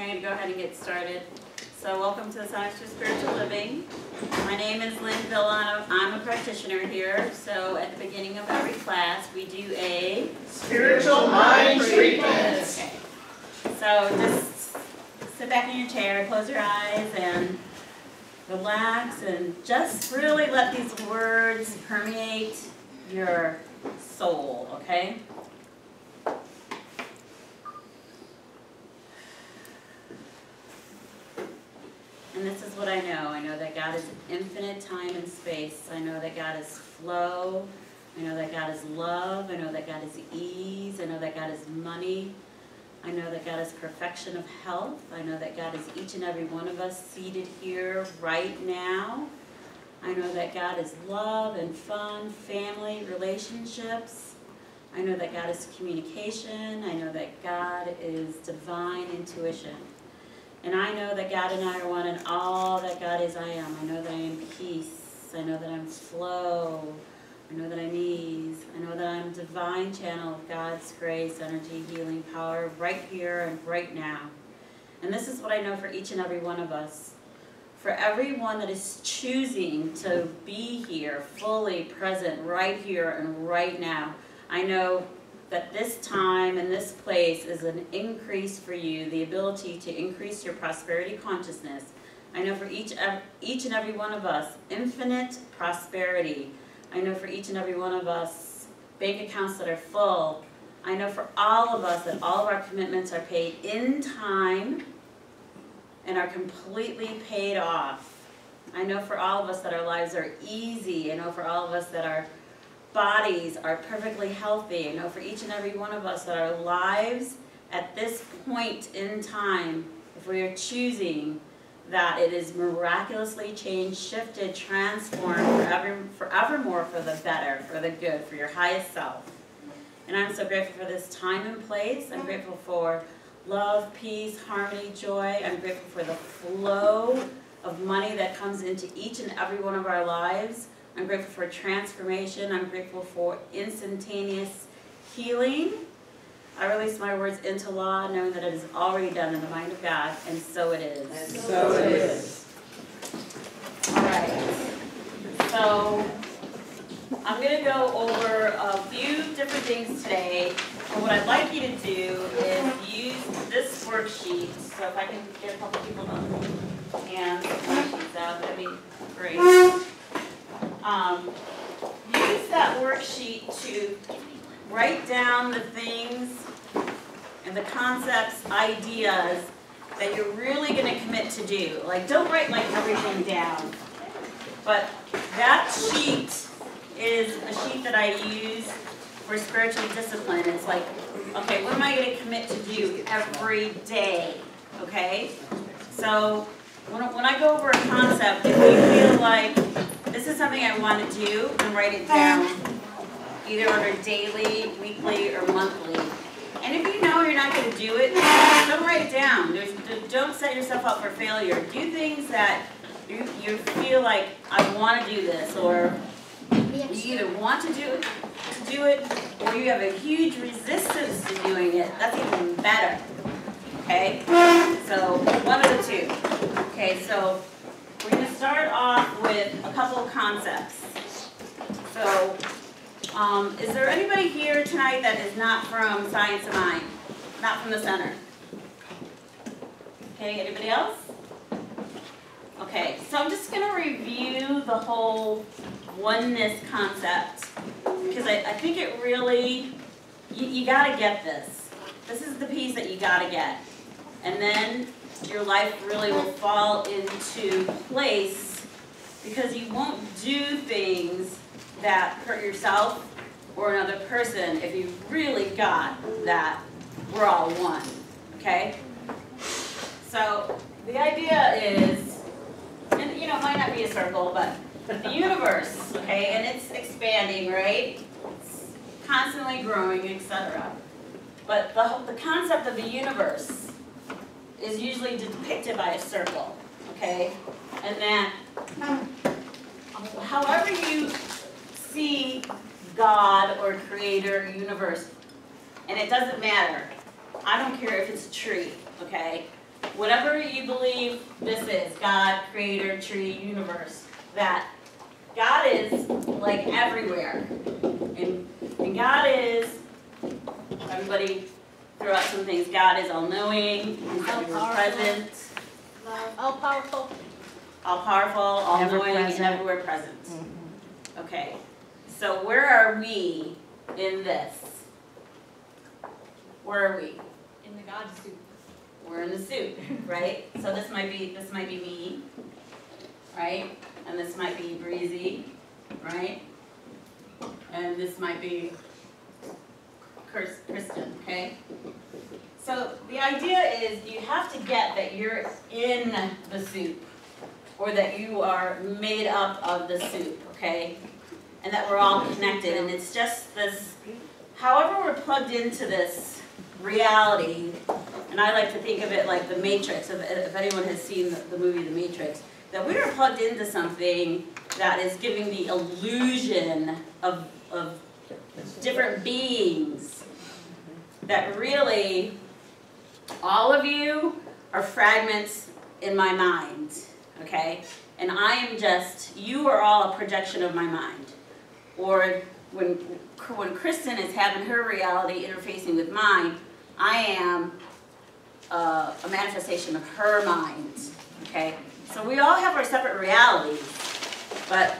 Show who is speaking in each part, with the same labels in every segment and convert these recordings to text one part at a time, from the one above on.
Speaker 1: going to go ahead and get started. So welcome to the Science for Spiritual Living. My name is Lynn Villano. I'm a practitioner here. So at the beginning of every class, we do a
Speaker 2: spiritual mind treatment.
Speaker 1: Okay. So just sit back in your chair, close your eyes, and relax, and just really let these words permeate your soul, okay? And this is what I know. I know that God is infinite time and space. I know that God is flow. I know that God is love. I know that God is ease. I know that God is money. I know that God is perfection of health. I know that God is each and every one of us seated here right now. I know that God is love and fun, family, relationships. I know that God is communication. I know that God is divine intuition. And I know that God and I are one, and all that God is, I am. I know that I am peace. I know that I'm flow. I know that I'm ease. I know that I'm a divine channel of God's grace, energy, healing, power, right here and right now. And this is what I know for each and every one of us. For everyone that is choosing to be here, fully present, right here and right now, I know that this time and this place is an increase for you, the ability to increase your prosperity consciousness. I know for each and every one of us, infinite prosperity. I know for each and every one of us, bank accounts that are full. I know for all of us that all of our commitments are paid in time and are completely paid off. I know for all of us that our lives are easy. I know for all of us that our bodies are perfectly healthy. I know for each and every one of us that our lives at this point in time, if we are choosing, that it is miraculously changed, shifted, transformed forevermore for the better, for the good, for your highest self. And I'm so grateful for this time and place. I'm grateful for love, peace, harmony, joy. I'm grateful for the flow of money that comes into each and every one of our lives. I'm grateful for transformation. I'm grateful for instantaneous healing. I release my words into law, knowing that it is already done in the mind of God, and so it is.
Speaker 2: And so it is.
Speaker 1: All right. So I'm going to go over a few different things today. And what I'd like you to do is use this worksheet. So if I can get a couple people to hand worksheets out, that'd be great. Use that worksheet to write down the things and the concepts, ideas that you're really going to commit to do. Like, don't write like everything down. But that sheet is a sheet that I use for spiritual discipline. It's like, okay, what am I going to commit to do every day? Okay? So when I go over a concept, if you feel like this is something I want to do, and write it down, either on a daily, weekly, or monthly. And if you know you're not going to do it, don't write it down. Don't set yourself up for failure. Do things that you feel like, I want to do this, or you either want to do it, or you have a huge resistance to doing it. That's even better. Okay? So, one of the two. Okay, so we're going to start off with a couple of concepts. So, is there anybody here tonight that is not from Science of Mind? Not from the center? Okay, anybody else? Okay, so I'm just going to review the whole oneness concept, because I think it really, you got to get this. This is the piece that you got to get. And then your life really will fall into place, because you won't do things that hurt yourself or another person if you really got that we're all one, okay? So the idea is, and you know, it might not be a circle, but the universe, okay, and it's expanding, right? It's constantly growing, etc. But the concept of the universe is usually depicted by a circle, okay? And then, however you see God or creator, universe, and it doesn't matter. I don't care if it's a tree, okay? whatever you believe this is, God, creator, tree, universe, that God is like everywhere. And God is, everybody throw out some things. God is all-knowing, He's everywhere present,
Speaker 3: All-powerful.
Speaker 1: all-powerful, all-knowing, and
Speaker 4: Ever-present.
Speaker 1: everywhere present. Okay, so where are we in this? Where are we?
Speaker 3: In the God suit.
Speaker 1: We're in the suit, right? So this might be me, right? And this might be Breezy, right? And this might be Kristen, okay? So the idea is you have to get that you're in the soup, or that you are made up of the soup, okay? And that we're all connected, and it's just this, however we're plugged into this reality, and I like to think of it like the Matrix, if anyone has seen the movie The Matrix, that we are plugged into something that is giving the illusion of different beings, that really, all of you are fragments in my mind, okay? And I am just, you are all a projection of my mind. Or when Kristen is having her reality interfacing with mine, I am a manifestation of her mind, okay? So we all have our separate realities, but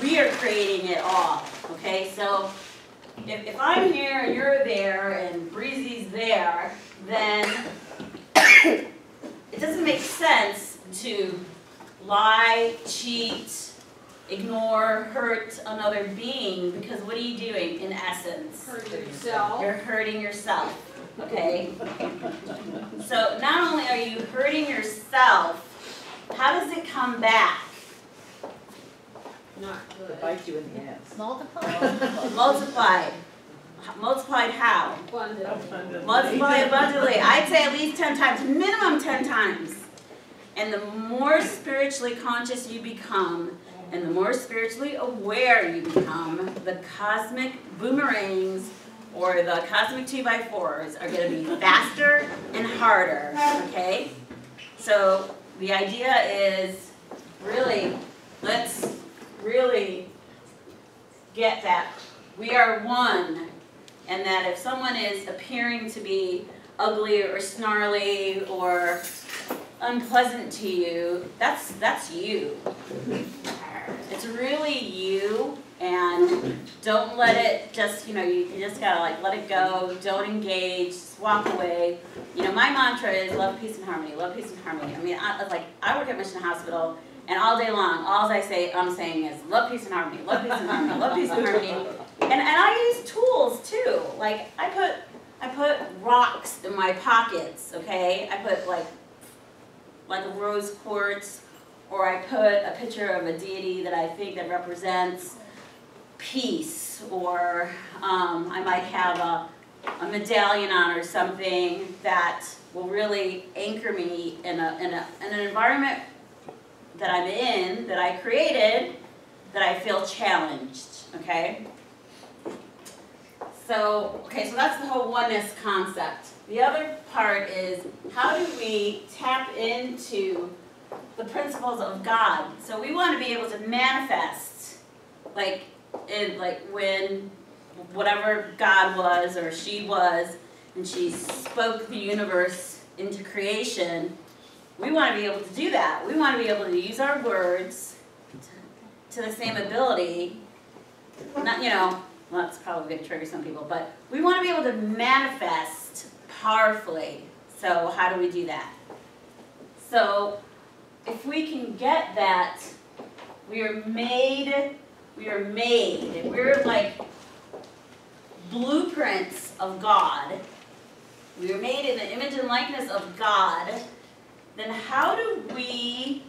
Speaker 1: we are creating it all, okay? So if I'm here and you're there and Breezy's there, then it doesn't make sense to lie, cheat, ignore, hurt another being, because what are you doing in essence?
Speaker 3: Hurt yourself.
Speaker 1: You're hurting yourself, okay? So not only are you hurting yourself, how does it come back?
Speaker 3: Not good.
Speaker 4: Bite you in the ass.
Speaker 3: Multiply.
Speaker 1: Multiplied. Multiplied how?
Speaker 3: Abundant.
Speaker 1: Multiply abundantly. I'd say at least 10 times, minimum 10 times. And the more spiritually conscious you become, and the more spiritually aware you become, the cosmic boomerangs or the cosmic 2x4s are going to be faster and harder, okay? So the idea is really, let's really get that we are one, and that if someone is appearing to be ugly or snarly or unpleasant to you, that's you. It's really you, and don't let it just, you just gotta like let it go, don't engage, just walk away. My mantra is love, peace, and harmony, love, peace, and harmony. I mean, I work at Mission Hospital, and all day long, I'm saying is love, peace, and harmony, love, peace, and harmony, love, peace, and harmony. And I use tools too. Like I put rocks in my pockets, okay? I put like a rose quartz, or I put a picture of a deity that I think that represents peace, or I might have a medallion on or something that will really anchor me in an environment that I'm in, that I created, that I feel challenged, okay? So that's the whole oneness concept. The other part is, how do we tap into the principles of God? So we want to be able to manifest, when whatever God was or she was, and she spoke the universe into creation, we want to be able to do that. We want to be able to use our words to the same ability, not, well, that's probably going to trigger some people, but we want to be able to manifest powerfully. So how do we do that? So if we can get that, we're like blueprints of God. We are made in the image and likeness of God. Then how do we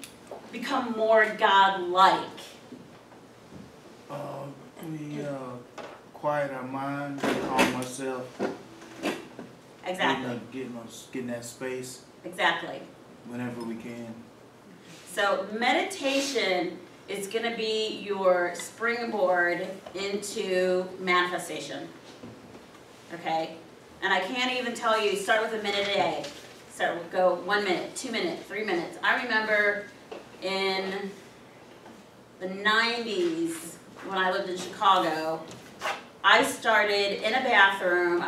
Speaker 1: become more God-like?
Speaker 5: We quiet our mind, calm ourselves.
Speaker 1: Exactly.
Speaker 5: Getting that space.
Speaker 1: Exactly.
Speaker 5: Whenever we can.
Speaker 1: So meditation is going to be your springboard into manifestation. Okay? And I can't even tell you, start with a minute a day. So we'll go 1 minute, 2 minutes, 3 minutes. I remember in the 90s when I lived in Chicago, I started in a bathroom,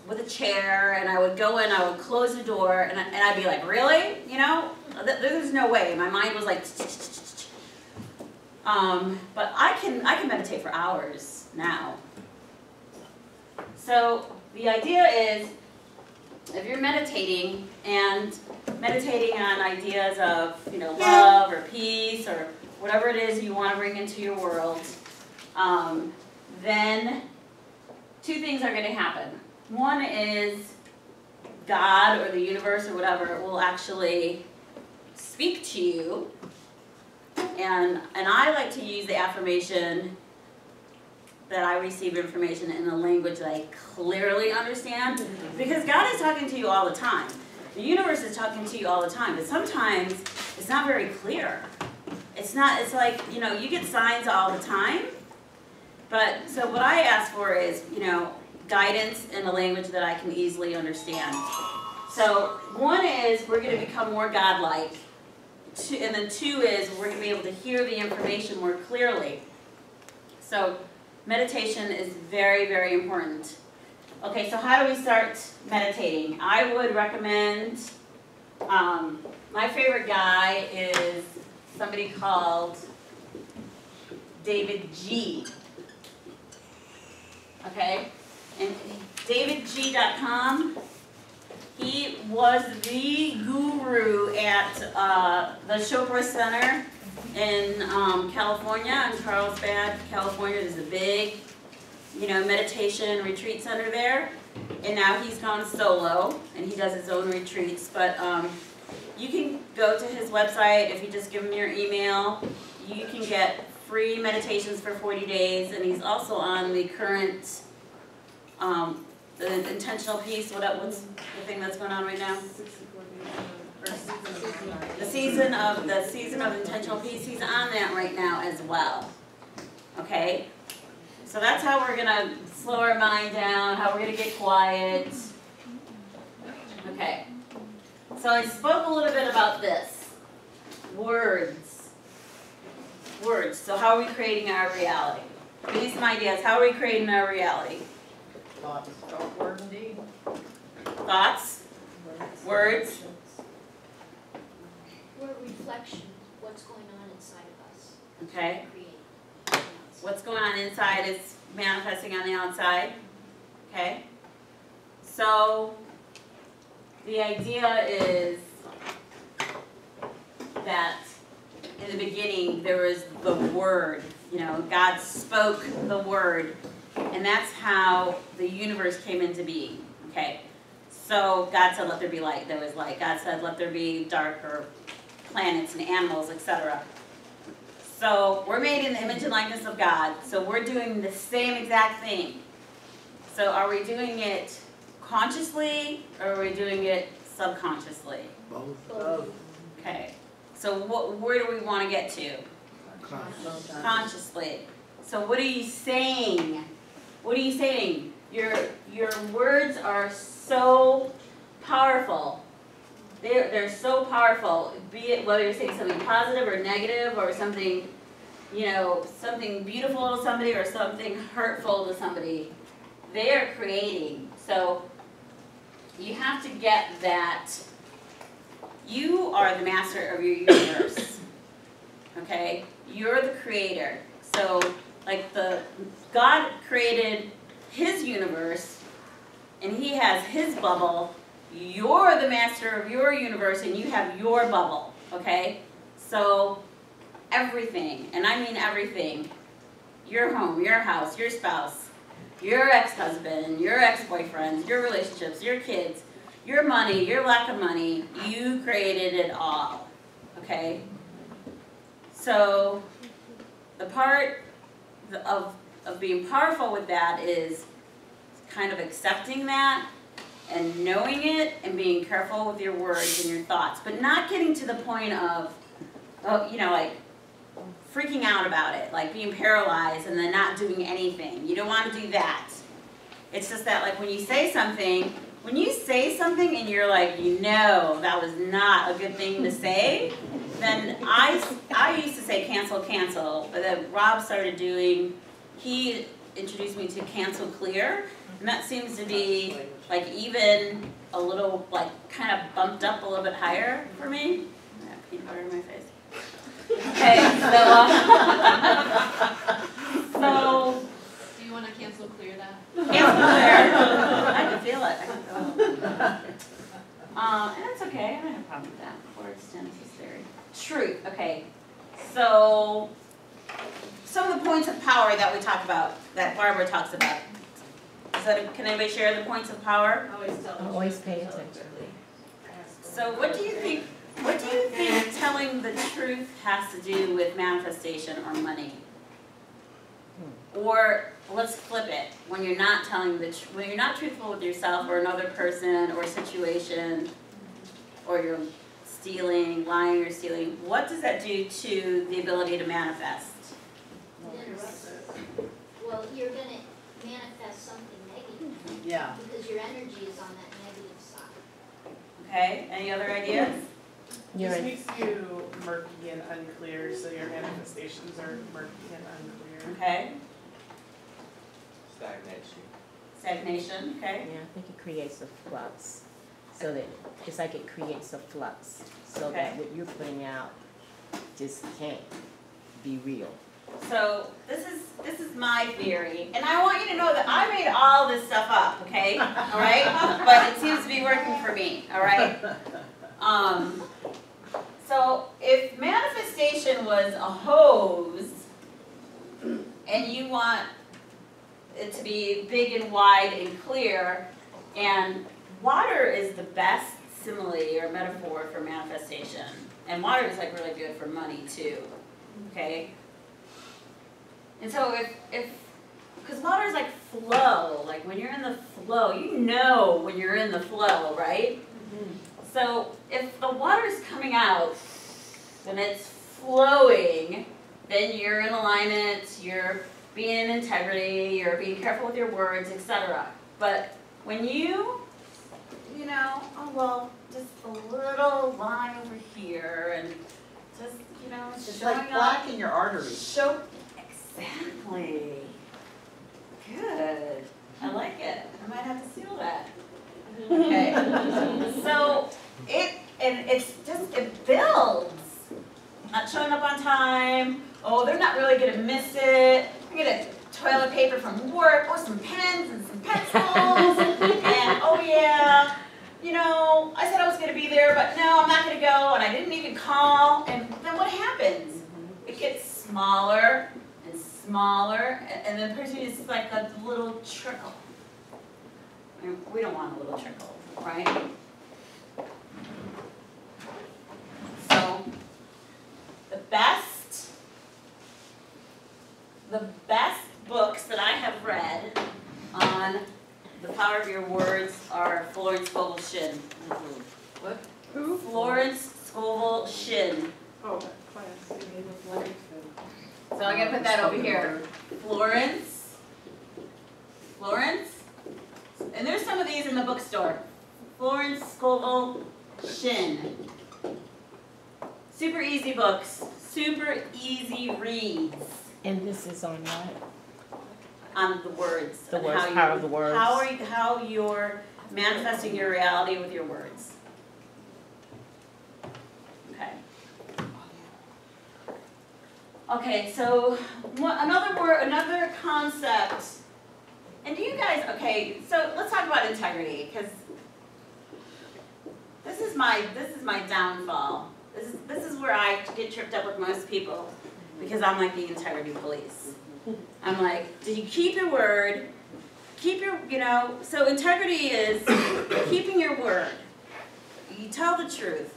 Speaker 1: with a chair, and I would go in, I would close the door, and I'd be like, really? You know? There's no way. My mind was like, but I can meditate for hours now. So the idea is, if you're meditating and meditating on ideas of, love or peace or whatever it is you want to bring into your world, then two things are going to happen. One is God or the universe or whatever will actually speak to you, and I like to use the affirmation that I receive information in a language that I clearly understand, because God is talking to you all the time. The universe is talking to you all the time, but sometimes it's not very clear. It's like, you get signs all the time, but so what I ask for is, guidance in a language that I can easily understand. So one is we're going to become more godlike, and then two is we're going to be able to hear the information more clearly. So meditation is very, very important. Okay, so how do we start meditating? I would recommend, my favorite guy is somebody called David G. Okay, and davidg.com, he was the guru at the Chopra Center in California, in Carlsbad, California. There's a big, meditation retreat center there. And now he's gone solo, and he does his own retreats. But you can go to his website. If you just give him your email, you can get free meditations for 40 days. And he's also on the current, the intentional peace. What's the thing that's going on right now? The season of intentional peace. He's on that right now as well. Okay, so that's how we're gonna slow our mind down. How we're gonna get quiet. Okay, so I spoke a little bit about this. Words. Words. So how are we creating our reality? Give me some ideas. How are we creating our reality?
Speaker 2: Thoughts, word, and deed.
Speaker 1: Thoughts. Words.
Speaker 4: We're a reflection of what's going on inside of us.
Speaker 1: Okay.
Speaker 4: Create.
Speaker 1: What's going on inside is manifesting on the outside. Okay. So the idea is that in the beginning there was the Word. God spoke the Word, and that's how the universe came into being. Okay. So God said, "Let there be light." There was light. God said, "Let there be darker planets and animals, etc." So we're made in the image and likeness of God. So we're doing the same exact thing. So are we doing it consciously or are we doing it subconsciously?
Speaker 5: Both.
Speaker 1: Okay. So where do we want to get to? Consciously. So what are you saying? What are you saying? Your words are so powerful. They're so powerful, be it whether you're saying something positive or negative or something, something beautiful to somebody or something hurtful to somebody. They are creating. So you have to get that you are the master of your universe. Okay? You're the creator. So like God created his universe and he has his bubble. You're the master of your universe and you have your bubble, okay? So everything, and I mean everything, your home, your house, your spouse, your ex-husband, your ex-boyfriend, your relationships, your kids, your money, your lack of money, you created it all, okay? So the part of being powerful with that is kind of accepting that and knowing it and being careful with your words and your thoughts, but not getting to the point of, like freaking out about it, like being paralyzed and then not doing anything. You don't want to do that. It's just that like when you say something, when you say something and you're like, you know, that was not a good thing to say, then I used to say cancel, cancel, but then Rob started doing, he introduced me to cancel clear, and that seems to be like even a little, like kind of bumped up a little bit higher for me. I have peanut butter in my face. Okay, so
Speaker 3: Do you wanna cancel clear that?
Speaker 1: cancel clear. I can feel it. I can feel it. And that's okay. I don't have a problem with that. Words necessary. Truth. Okay. So some of the points of power that we talk about, that Barbara talks about. Can anybody share the points of power?
Speaker 3: Always tell them.
Speaker 6: Always pay attention.
Speaker 1: So what do you think? What do you think telling the truth has to do with manifestation or money? Or let's flip it. When you're not telling when you're not truthful with yourself or another person or situation, or you're stealing, lying or stealing, what does that do to the ability to manifest?
Speaker 4: Well, you're gonna manifest something negative,
Speaker 2: Yeah.
Speaker 4: because your energy is on that negative side.
Speaker 1: Okay, any other ideas?
Speaker 7: This makes you murky and unclear, so your manifestations are murky and unclear.
Speaker 1: Okay,
Speaker 8: Stagnation.
Speaker 1: stagnation, okay.
Speaker 6: Yeah, I think it creates a flux, so that, it's like it creates a flux, so
Speaker 1: Okay.
Speaker 6: that what you're putting out just can't be real.
Speaker 1: So this is my theory, and I want you to know that I made all this stuff up, okay? All right? But it seems to be working for me, all right? So if manifestation was a hose, and you want it to be big and wide and clear, and water is the best simile or metaphor for manifestation, and water is like really good for money too, okay? And so because water is like flow, like when you're in the flow, you know when you're in the flow, right? So if the water's coming out and it's flowing, then you're in alignment, you're being in integrity, you're being careful with your words, etc. But when you know, oh well, just a little line over here and just,
Speaker 2: It's
Speaker 1: showing
Speaker 2: like
Speaker 1: up.
Speaker 2: plaque in your arteries.
Speaker 1: Show, exactly. Good. I like it. I might have to steal that. Okay. So it builds. Not showing up on time. Oh, they're not really gonna miss it. I'm gonna toilet paper from work. Oh, some pens and some pencils. And oh yeah, I said I was gonna be there, but no, I'm not gonna go. And I didn't even call. And then what happens? It gets smaller and smaller, and the person is like a little trickle. And we don't want a little trickle, right? So the best books that I have read on the power of your words are Florence Scovel Shinn.
Speaker 2: What?
Speaker 7: Who?
Speaker 1: Florence Scovel Shinn.
Speaker 7: Oh, that class.
Speaker 1: So I'm gonna put that over here. Florence. And there's some of these in the bookstore. Florence Scovel Shinn. Super easy books. Super easy reads
Speaker 6: And this is on what?
Speaker 1: on the words.
Speaker 6: The
Speaker 1: on
Speaker 6: words,
Speaker 1: how
Speaker 6: power of the words.
Speaker 1: How you're manifesting your reality with your words. Okay. Okay, so another concept. And do you guys, okay, so let's talk about integrity, because this is my downfall. This is where I get tripped up with most people, because I'm like the integrity police. I'm like, did you keep your word? Keep your, so integrity is keeping your word. You tell the truth.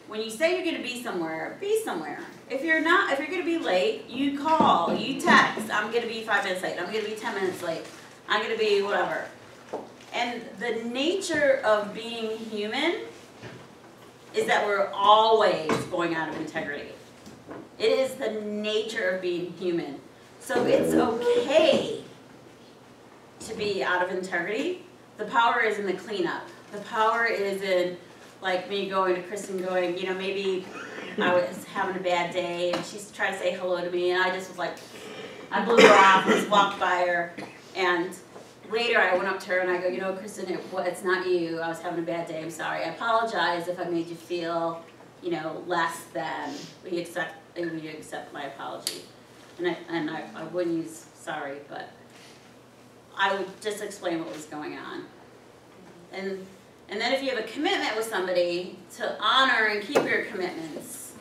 Speaker 1: When you say you're going to be somewhere, be somewhere. If you're going to be late, you call, you text, I'm going to be 5 minutes late, I'm going to be 10 minutes late, I'm going to be whatever. And the nature of being human is that we're always going out of integrity. It is the nature of being human. So it's okay to be out of integrity, the power is in the cleanup. The power is in, like, me going to Kristen going, you know, maybe I was having a bad day and she's trying to say hello to me and I just was like, I blew her off, just walked by her, and later I went up to her and I go, you know, Kristen, it's not you, I was having a bad day, I'm sorry. I apologize if I made you feel, you know, less than. Will you accept my apology? And I wouldn't use sorry, but I would just explain what was going on. And then if you have a commitment with somebody, to honor and keep your commitments.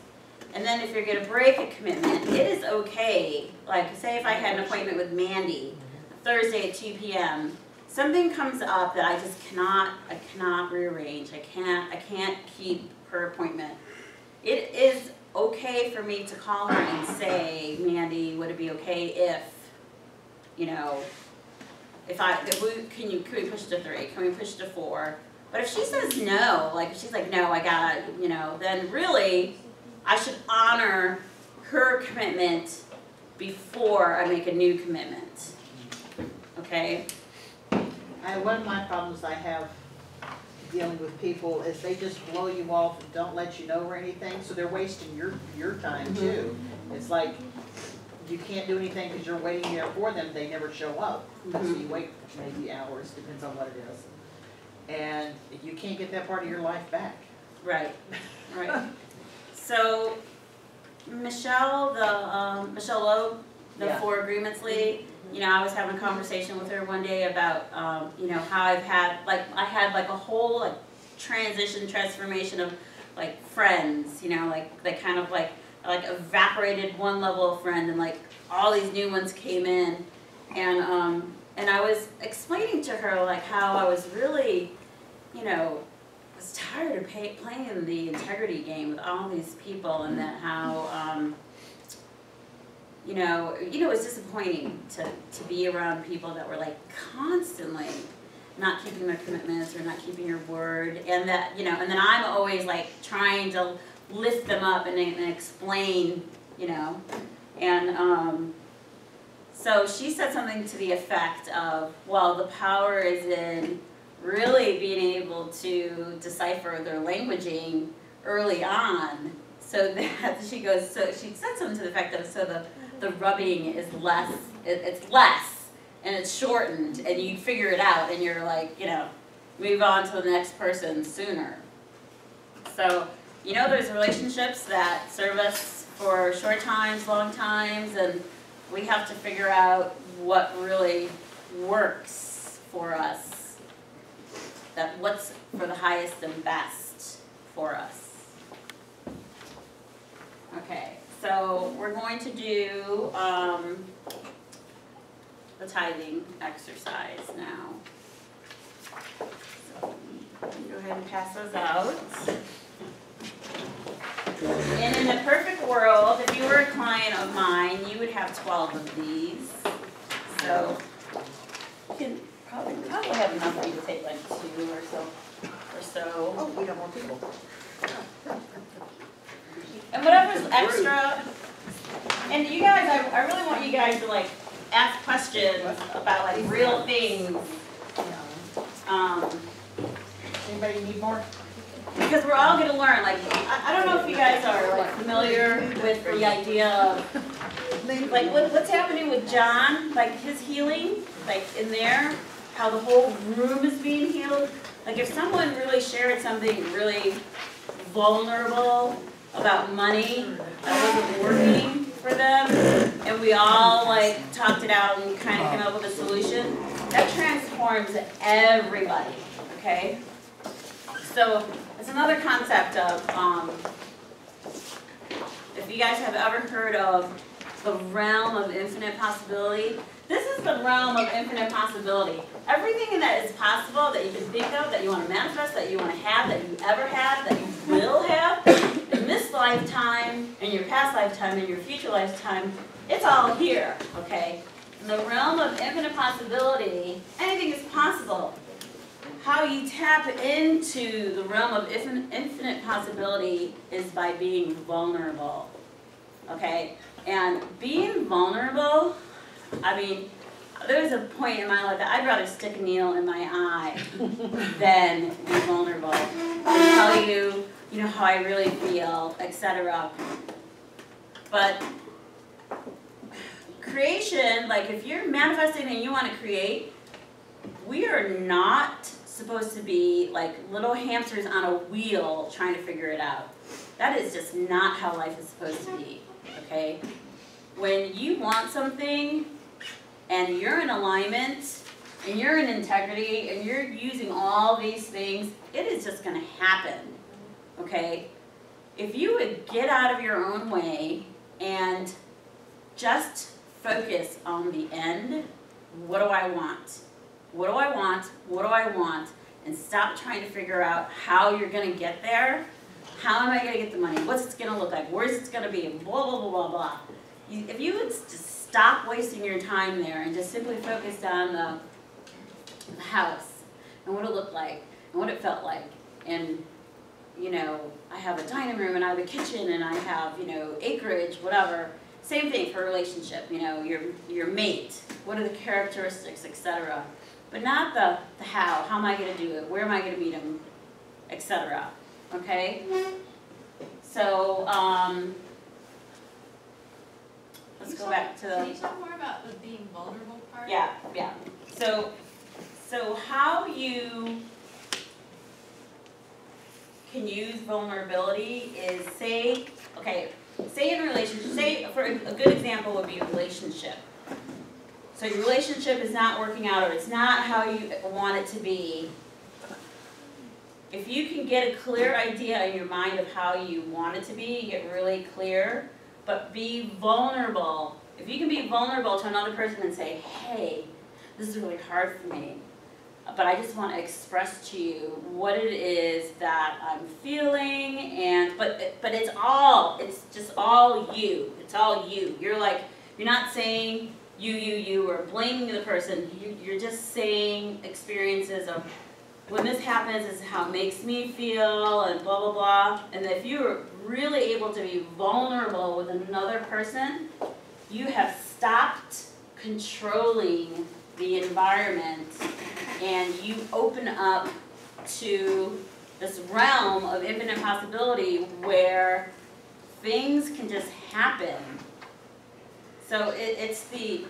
Speaker 1: And then if you're gonna break a commitment, it is okay. Like, say if I had an appointment with Mandy, Thursday at 2 p.m., something comes up that I just cannot rearrange. I can't keep her appointment. It is okay for me to call her and say, Mandy, would it be okay if, you know, can we push to 3? Can we push to 4? But if she says no, like if she's like, no, I gotta, you know, then really I should honor her commitment before I make a new commitment. Okay?
Speaker 8: One of my problems I have dealing with people is they just blow you off and don't let you know or anything, so they're wasting your time too. It's like you can't do anything because you're waiting there for them, they never show up. So you wait maybe hours, depends on what it is. And you can't get that part of your life back.
Speaker 1: Right, right. So Michelle, Michelle Loeb, the
Speaker 8: Yeah.
Speaker 1: 4 Agreements lady, you know, I was having a conversation with her one day about, you know, how I had like a whole like transformation of like friends, you know, like they kind of like evaporated one level of friend and like all these new ones came in, and I was explaining to her like how I was really, you know, was tired of playing the integrity game with all these people, and that how, you know, it's disappointing to be around people that were like constantly not keeping their commitments or not keeping your word, and that, you know, and then I'm always like trying to lift them up and explain, you know, and so she said something to the effect of, well, the power is in really being able to decipher their languaging early on, so that she goes, so she said something to the effect of, so the rubbing is less, it's less, and it's shortened, and you figure it out, and you're like, you know, move on to the next person sooner. So, you know, there's relationships that serve us for short times, long times, and we have to figure out what really works for us, that what's for the highest and best for us. Okay, so we're going to do the tithing exercise now. So go ahead and pass those out. And in a perfect world, if you were a client of mine, you would have 12 of these. So you can probably have enough for you to take like 2 or so.
Speaker 8: Oh, we got more people.
Speaker 1: And whatever's extra. And you guys, I really want you guys to like ask questions about like real things.
Speaker 8: Anybody need more?
Speaker 1: Because we're all going to learn. Like, I don't know if you guys are like familiar with the idea of like what's happening with John, like his healing, like in there, how the whole room is being healed. Like if someone really shared something really vulnerable about money that wasn't working for them, and we all like talked it out and kind of came up with a solution, that transforms everybody, okay? So it's another concept of, if you guys have ever heard of the realm of infinite possibility, this is the realm of infinite possibility. Everything that is possible, that you can think of, that you want to manifest, that you want to have, that you ever have, that you will have, in this lifetime, in your past lifetime, in your future lifetime, it's all here, okay? In the realm of infinite possibility, anything is possible. How you tap into the realm of infinite possibility is by being vulnerable, okay? And being vulnerable, I mean, there was a point in my life that I'd rather stick a needle in my eye than be vulnerable and tell you, you know, how I really feel, etc. But creation, like if you're manifesting and you want to create, we are not supposed to be like little hamsters on a wheel trying to figure it out. That is just not how life is supposed to be, okay? When you want something and you're in alignment and you're in integrity and you're using all these things, it is just going to happen, okay? If you would get out of your own way and just focus on the end, what do I want? What do I want? What do I want? And stop trying to figure out how you're going to get there. How am I going to get the money? What's it going to look like? Where's it going to be? Blah, blah, blah, blah, blah. If you would just stop wasting your time there and just simply focus on the house and what it looked like and what it felt like. And, you know, I have a dining room and I have a kitchen and I have, you know, acreage, whatever. Same thing for a relationship, you know, your mate. What are the characteristics, etc. But not the how. How am I going to do it? Where am I going to meet him? Etc. Okay? So, let's go back to
Speaker 3: Can you talk more about the being vulnerable part?
Speaker 1: yeah. So how you can use vulnerability is say in a relationship, say for a good example would be a relationship. So your relationship is not working out or it's not how you want it to be. If you can get a clear idea in your mind of how you want it to be, get really clear, but be vulnerable. If you can be vulnerable to another person and say, hey, this is really hard for me, but I just want to express to you what it is that I'm feeling, and but it's just all you. It's all you. You're not saying you or blaming the person. You're just saying experiences of when this happens, this is how it makes me feel, and blah blah blah. And if you're really able to be vulnerable with another person, you have stopped controlling the environment and you open up to this realm of infinite possibility where things can just happen. So it's the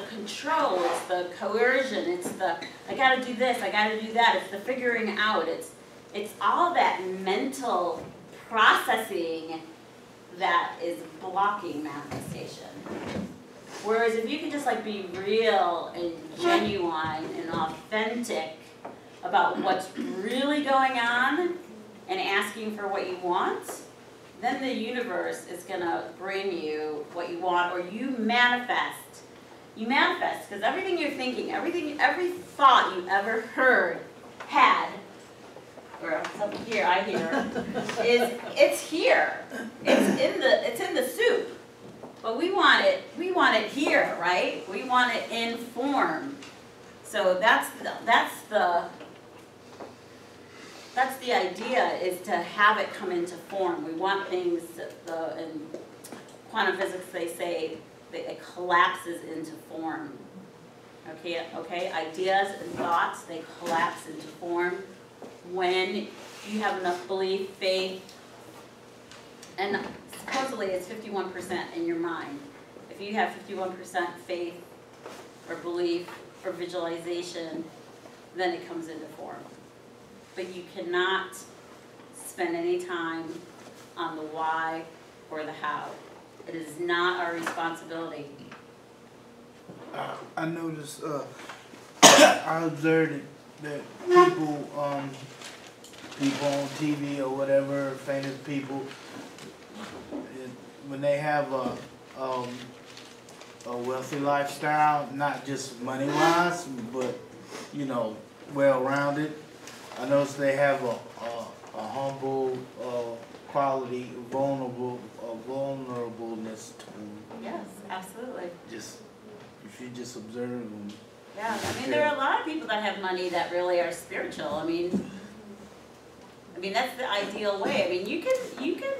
Speaker 1: control, it's the coercion, it's the I gotta do this, I gotta do that, it's the figuring out, it's all that mental processing that is blocking manifestation. Whereas if you can just be real and genuine and authentic about what's really going on and asking for what you want, then the universe is gonna bring you what you want, or you manifest. You manifest, because everything you're thinking, every thought you ever had, or something here, I hear, it's here. It's in the soup. But we want it here, right? We want it in form. So that's the idea, is to have it come into form. We want things, in quantum physics they say that it collapses into form. Okay, ideas and thoughts, they collapse into form when you have enough belief, faith, and supposedly it's 51% in your mind. If you have 51% faith or belief or visualization, then it comes into form. But you cannot spend any time on the why or the how. It is not our responsibility.
Speaker 5: I noticed, I observed that people on TV or whatever, famous people, when they have a wealthy lifestyle, not just money-wise, but, well-rounded, I noticed they have a humble quality, vulnerableness to them.
Speaker 1: Yes, absolutely.
Speaker 5: If you just observe them.
Speaker 1: Yeah, there are a lot of people that have money that really are spiritual. I mean that's the ideal way. You can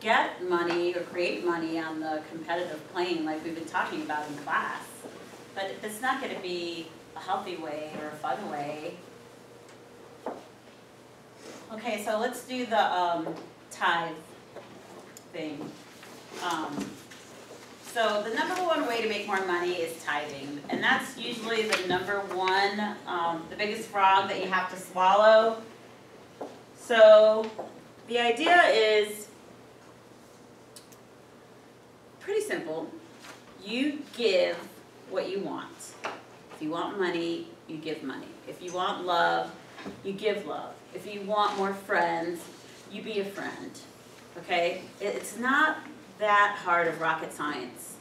Speaker 1: get money or create money on the competitive plane, like we've been talking about in class. but if it's not gonna be a healthy way or a fun way. Okay, so let's do the tithe thing. So the number one way to make more money is tithing, and that's usually the number one, the biggest frog that you have to swallow. So the idea is pretty simple. You give what you want. If you want money, you give money. If you want love, you give love. If you want more friends, you be a friend. Okay? It's not that hard of rocket science.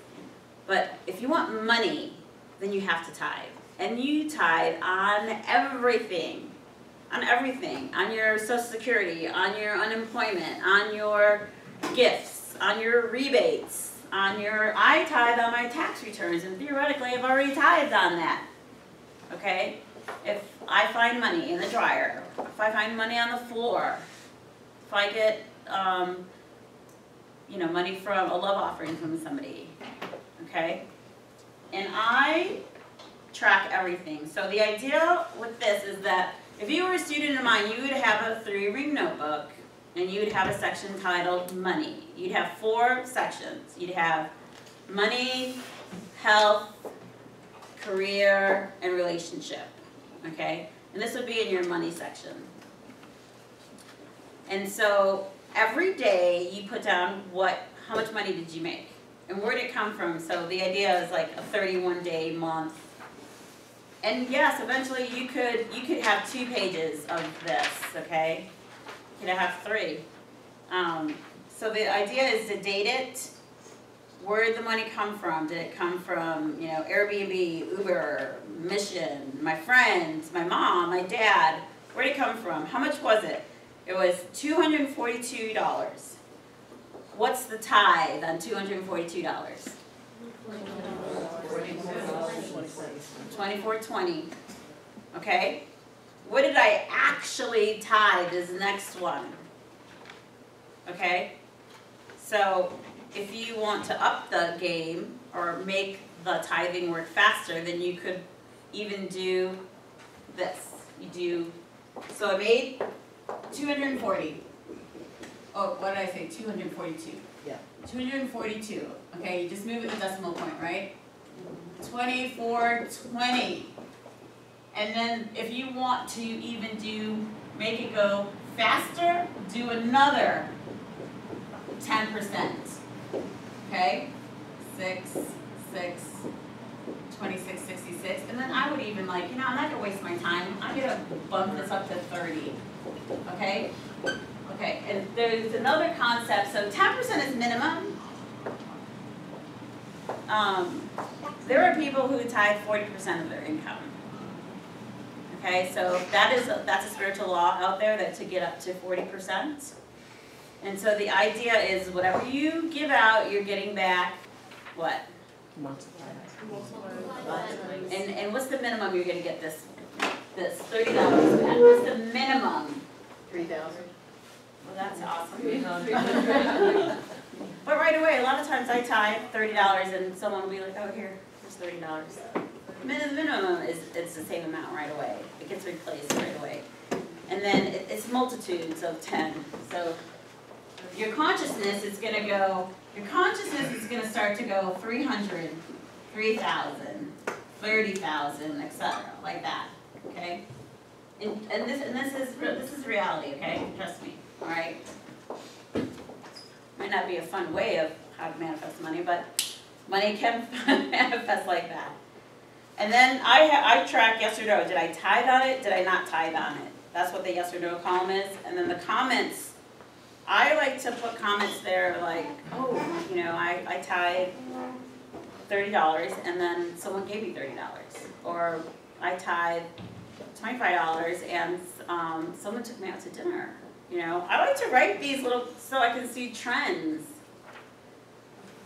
Speaker 1: But if you want money, then you have to tithe. And you tithe on everything. On everything. On your Social Security, on your unemployment, on your gifts, on your rebates, on your, I tithe on my tax returns, and theoretically I've already tithed on that. Okay? If I find money in the dryer, if I find money on the floor, if I get, money from a love offering from somebody, okay? And I track everything. So the idea with this is that if you were a student of mine, you would have a 3-ring notebook, and you would have a section titled Money. You'd have 4 sections. You'd have money, health, career, and relationship, okay? And this would be in your money section. And so every day you put down how much money did you make? And where did it come from? So the idea is like a 31-day month. And yes, eventually you could have 2 pages of this, okay? You could have 3. So the idea is to date it. Where did the money come from? Did it come from, Airbnb, Uber, Mission, my friends, my mom, my dad? Where did it come from? How much was it? It was $242. What's the tithe on $242? $24.20. Okay? What did I actually tithe is the next one. Okay? So if you want to up the game or make the tithing work faster, then you could even do this. So I made 240. Oh, what did I say? 242.
Speaker 8: Yeah.
Speaker 1: 242. Okay, you just move it to decimal point, right? 2420. And then if you want to even make it go faster, do another 10%. Okay? 6, 6, 26, 66. And then I would even I'm not gonna waste my time. I'm gonna bump this up to 30. Okay? Okay, and there's another concept. So 10% is minimum. There are people who tithe 40% of their income. Okay, so that's a spiritual law out there that to get up to 40%. And so the idea is whatever you give out, you're getting back what?
Speaker 6: Multiply.
Speaker 1: And what's the minimum you're gonna get this $30 back? What's the minimum?
Speaker 8: 3,000.
Speaker 1: Well, that's awesome. But right away, a lot of times I tithe $30 and someone will be like, oh, here's $30. The minimum it's the same amount right away. It gets replaced right away. And then it's multitudes of 10. So your consciousness is going to start to go 300, 3,000, 30,000, etc. like that. Okay? And this is reality, okay? Trust me. All right? Might not be a fun way of how to manifest money, but money can manifest like that. And then I track yes or no. Did I tithe on it? Did I not tithe on it? That's what the yes or no column is. And then the comments, I like to put comments there like, oh, I tithe $30 and then someone gave me $30. Or I tithe $25 and someone took me out to dinner. I like to write these little so I can see trends.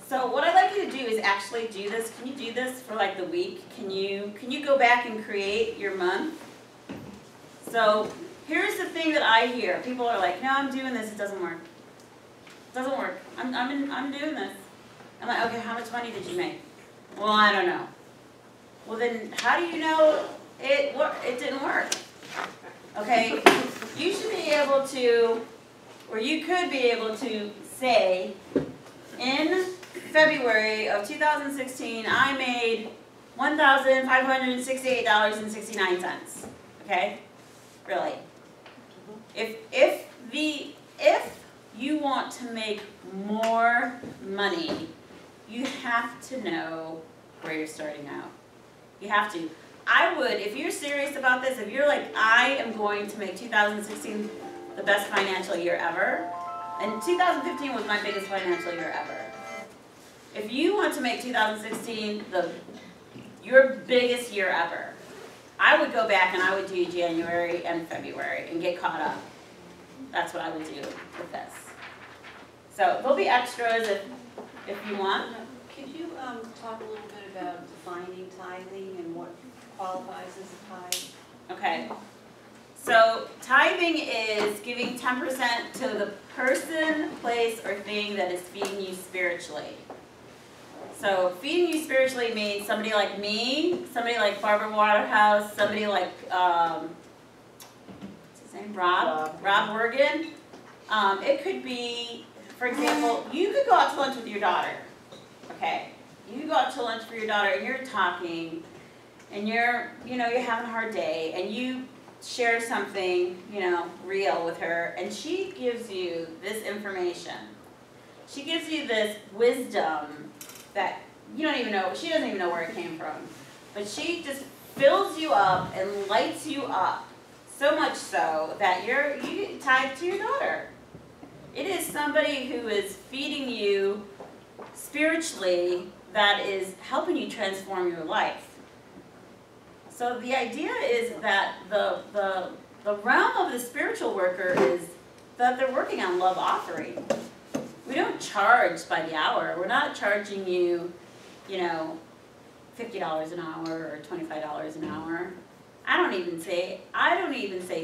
Speaker 1: So what I'd like you to do is actually do this. Can you do this for like the week? Can you go back and create your month? So here's the thing that I hear. People are like, no, I'm doing this. It doesn't work. It doesn't work. I'm doing this. I'm like, okay, how much money did you make? Well, I don't know. Well, then how do you know it didn't work? Okay, you should be able to, or you could be able to say, in February of 2016, I made $1,568.69. Okay, really. If you want to make more money, you have to know where you're starting out. You have to. I would, if you're serious about this, if you're like, I am going to make 2016 the best financial year ever, and 2015 was my biggest financial year ever. If you want to make 2016 your biggest year ever, I would go back and I would do January and February and get caught up. That's what I would do with this. So there'll be extras if you want.
Speaker 2: Could you talk a little bit about defining tithing and what qualifies as a tithe?
Speaker 1: Okay. So tithing is giving 10% to the person, place, or thing that is feeding you spiritually. So feeding you spiritually means somebody like me, somebody like Barbara Waterhouse, somebody like, what's his name, Rob Wergen. It could be, for example, you could go out to lunch with your daughter, okay? You could go out to lunch for your daughter and you're talking and you're having a hard day and you share something, real with her and she gives you this information. She gives you this wisdom that you don't even know, she doesn't even know where it came from. But she just fills you up and lights you up, so much so that you tithe to your daughter. It is somebody who is feeding you spiritually that is helping you transform your life. So the idea is that the realm of the spiritual worker is that they're working on love offering. We don't charge by the hour. We're not charging you, $50 an hour or $25 an hour. I don't even say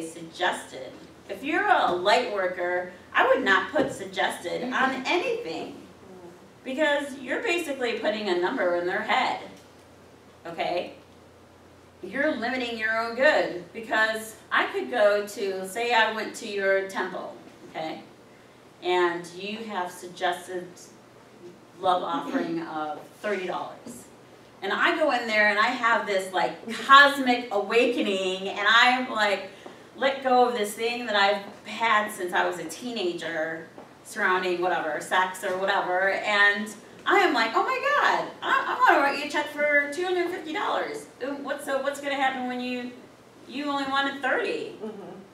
Speaker 1: suggested. If you're a light worker, I would not put suggested on anything because you're basically putting a number in their head, okay? You're limiting your own good because I could go to, say I went to your temple, okay? And you have suggested love offering of $30. And I go in there and I have this like cosmic awakening and I'm like, let go of this thing that I've had since I was a teenager surrounding whatever, sex or whatever. And I am like, oh my God, I want to write you a check for $250. What's going to happen when you only wanted 30?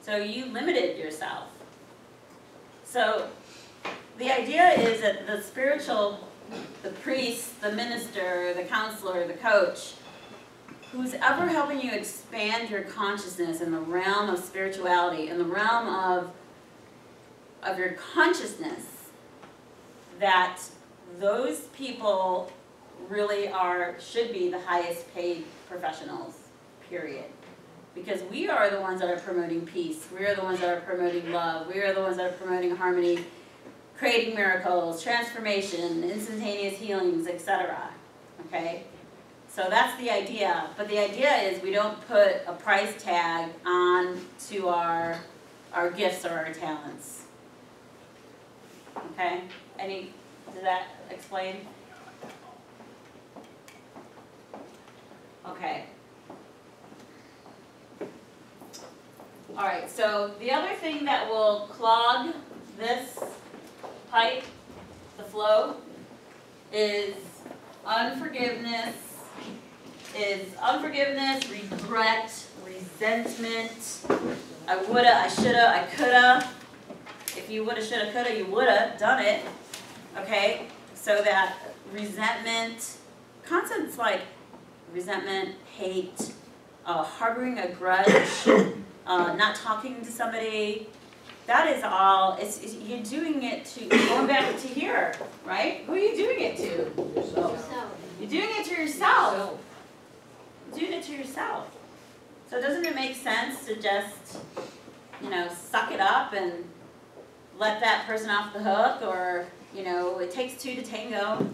Speaker 1: So you limited yourself. So the idea is that the priest, the minister, the counselor, the coach, who's ever helping you expand your consciousness in the realm of spirituality, in the realm of your consciousness, that those people really should be the highest paid professionals, period. Because we are the ones that are promoting peace. We are the ones that are promoting love. We are the ones that are promoting harmony, creating miracles, transformation, instantaneous healings, etc. Okay? So that's the idea. But the idea is we don't put a price tag on to our gifts or our talents. Okay? Does that explain? Okay. All right, so the other thing that will clog this pipe, the flow, is unforgiveness, regret, resentment. I woulda, I shoulda, I coulda. If you woulda, shoulda, coulda, you woulda done it. Okay? So that resentment, concepts like resentment, hate, harboring a grudge, not talking to somebody, that is all, you're doing it going back to here, right? Who are you doing it to?
Speaker 8: Yourself.
Speaker 1: You're doing it to yourself. You're doing it to yourself. So doesn't it make sense to just, suck it up and let that person off the hook, or, it takes two to tango,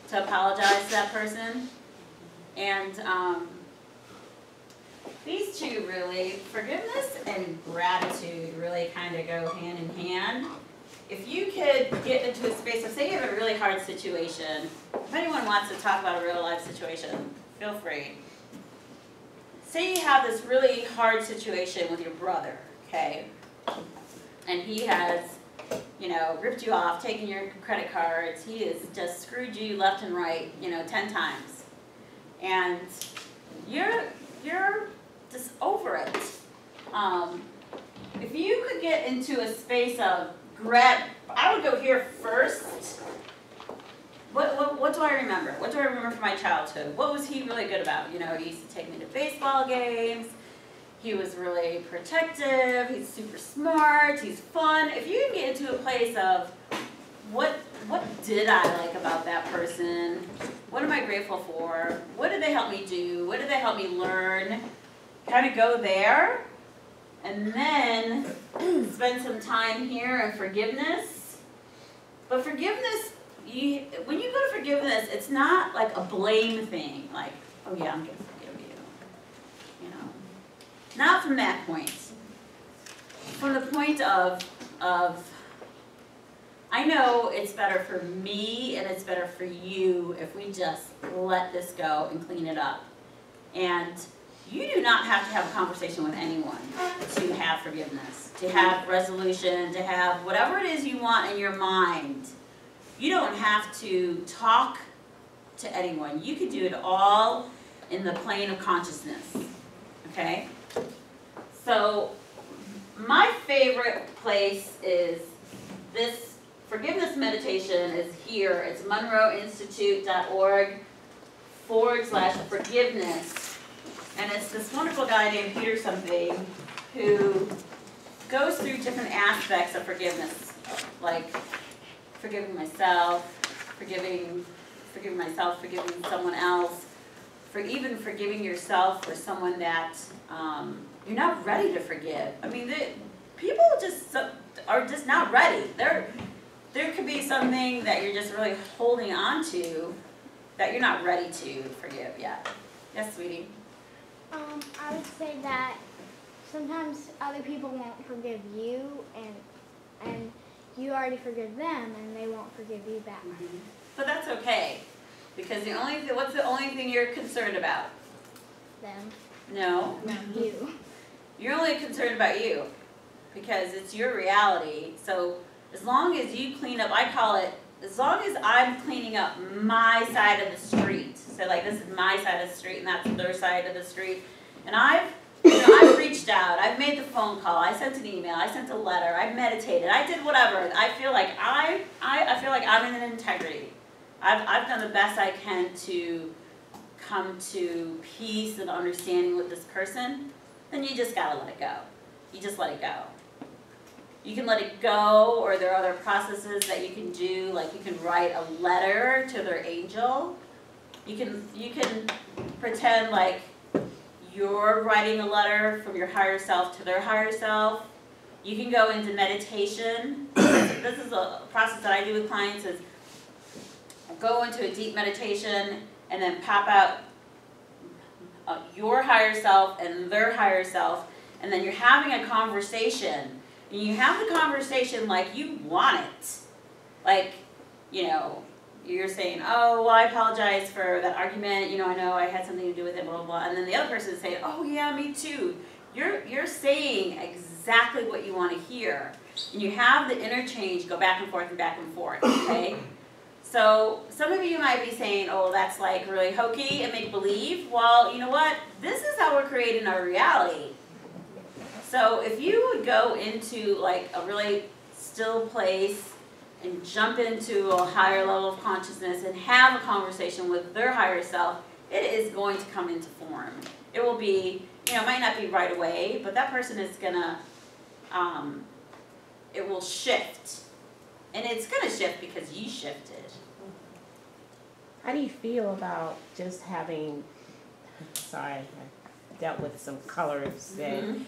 Speaker 1: to apologize to that person? And these two really, forgiveness and gratitude really kind of go hand in hand. If you could get into a space of, say you have a really hard situation, if anyone wants to talk about a real life situation, feel free. Say you have this really hard situation with your brother, okay? And he has, you know, ripped you off, taken your credit cards, he has just screwed you left and right, you know, 10 times. And you're just over it. If you could get into a space of I would go here first. What do I remember? What do I remember from my childhood? What was he really good about? You know, he used to take me to baseball games. He was really protective. He's super smart. He's fun. If you can get into a place of what did I like about that person? What am I grateful for? What did they help me do? What did they help me learn? Kind of go there. And then spend some time here in forgiveness. But forgiveness, when you go to forgiveness, it's not like a blame thing. Like, oh yeah, I'm going to forgive you. You know, not from that point. From the point of I know it's better for me and it's better for you if we just let this go and clean it up. And you do not have to have a conversation with anyone to have forgiveness, to have resolution, to have whatever it is you want in your mind. You don't have to talk to anyone. You can do it all in the plane of consciousness, okay? So my favorite place is this forgiveness meditation is here. It's monroeinstitute.org/forgiveness. And it's this wonderful guy named Peter something who goes through different aspects of forgiveness, like forgiving myself, forgiving someone else, even forgiving yourself for someone that you're not ready to forgive. I mean, people are just not ready. There could be something that you're just really holding on to that you're not ready to forgive yet. Yes, sweetie?
Speaker 9: I would say that sometimes other people won't forgive you, and you already forgive them, and they won't forgive you back.
Speaker 1: Mm-hmm. But that's okay, because what's the only thing you're concerned about?
Speaker 9: Them.
Speaker 1: No.
Speaker 9: You.
Speaker 1: You're only concerned about you, because it's your reality. So as long as you clean up, I call it, as long as I'm cleaning up my side of the street. So like this is my side of the street and that's their side of the street. And I've reached out, I've made the phone call, I sent an email, I sent a letter, I meditated, I did whatever. I feel like I feel like I'm in integrity. I've done the best I can to come to peace and understanding with this person. Then you just gotta let it go. You just let it go. You can let it go, or there are other processes that you can do, like you can write a letter to their angel. You can pretend like you're writing a letter from your higher self to their higher self. You can go into meditation. This is a process that I do with clients is I go into a deep meditation and then pop out your higher self and their higher self, and then you're having a conversation. And you have the conversation like you want it. Like, you know, you're saying, oh, well, I apologize for that argument. You know I had something to do with it, blah, blah, blah. And then the other person is saying, oh, yeah, me too. You're saying exactly what you want to hear. And you have the interchange go back and forth, okay? So some of you might be saying, oh, that's like really hokey and make-believe. Well, you know what? This is how we're creating our reality. So if you would go into like a really still place and jump into a higher level of consciousness and have a conversation with their higher self, it is going to come into form. It will be, you know, it might not be right away, but that person is gonna, it will shift. And it's gonna shift because you shifted.
Speaker 6: How do you feel about just having, sorry, I dealt with some colors and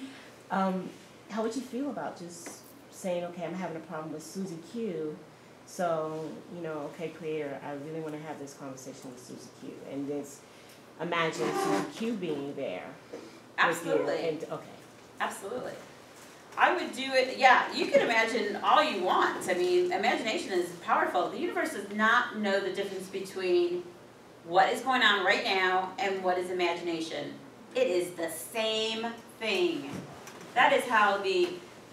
Speaker 6: how would you feel about just saying, okay, I'm having a problem with Susie Q, so, you know, okay, Creator, I really want to have this conversation with Susie Q, and this, imagine Susan Q being there. with you
Speaker 1: Absolutely.
Speaker 6: and- okay.
Speaker 1: Absolutely. I would do it, yeah, you can imagine all you want. I mean, imagination is powerful. The universe does not know the difference between what is going on right now and what is imagination. It is the same thing. That is how the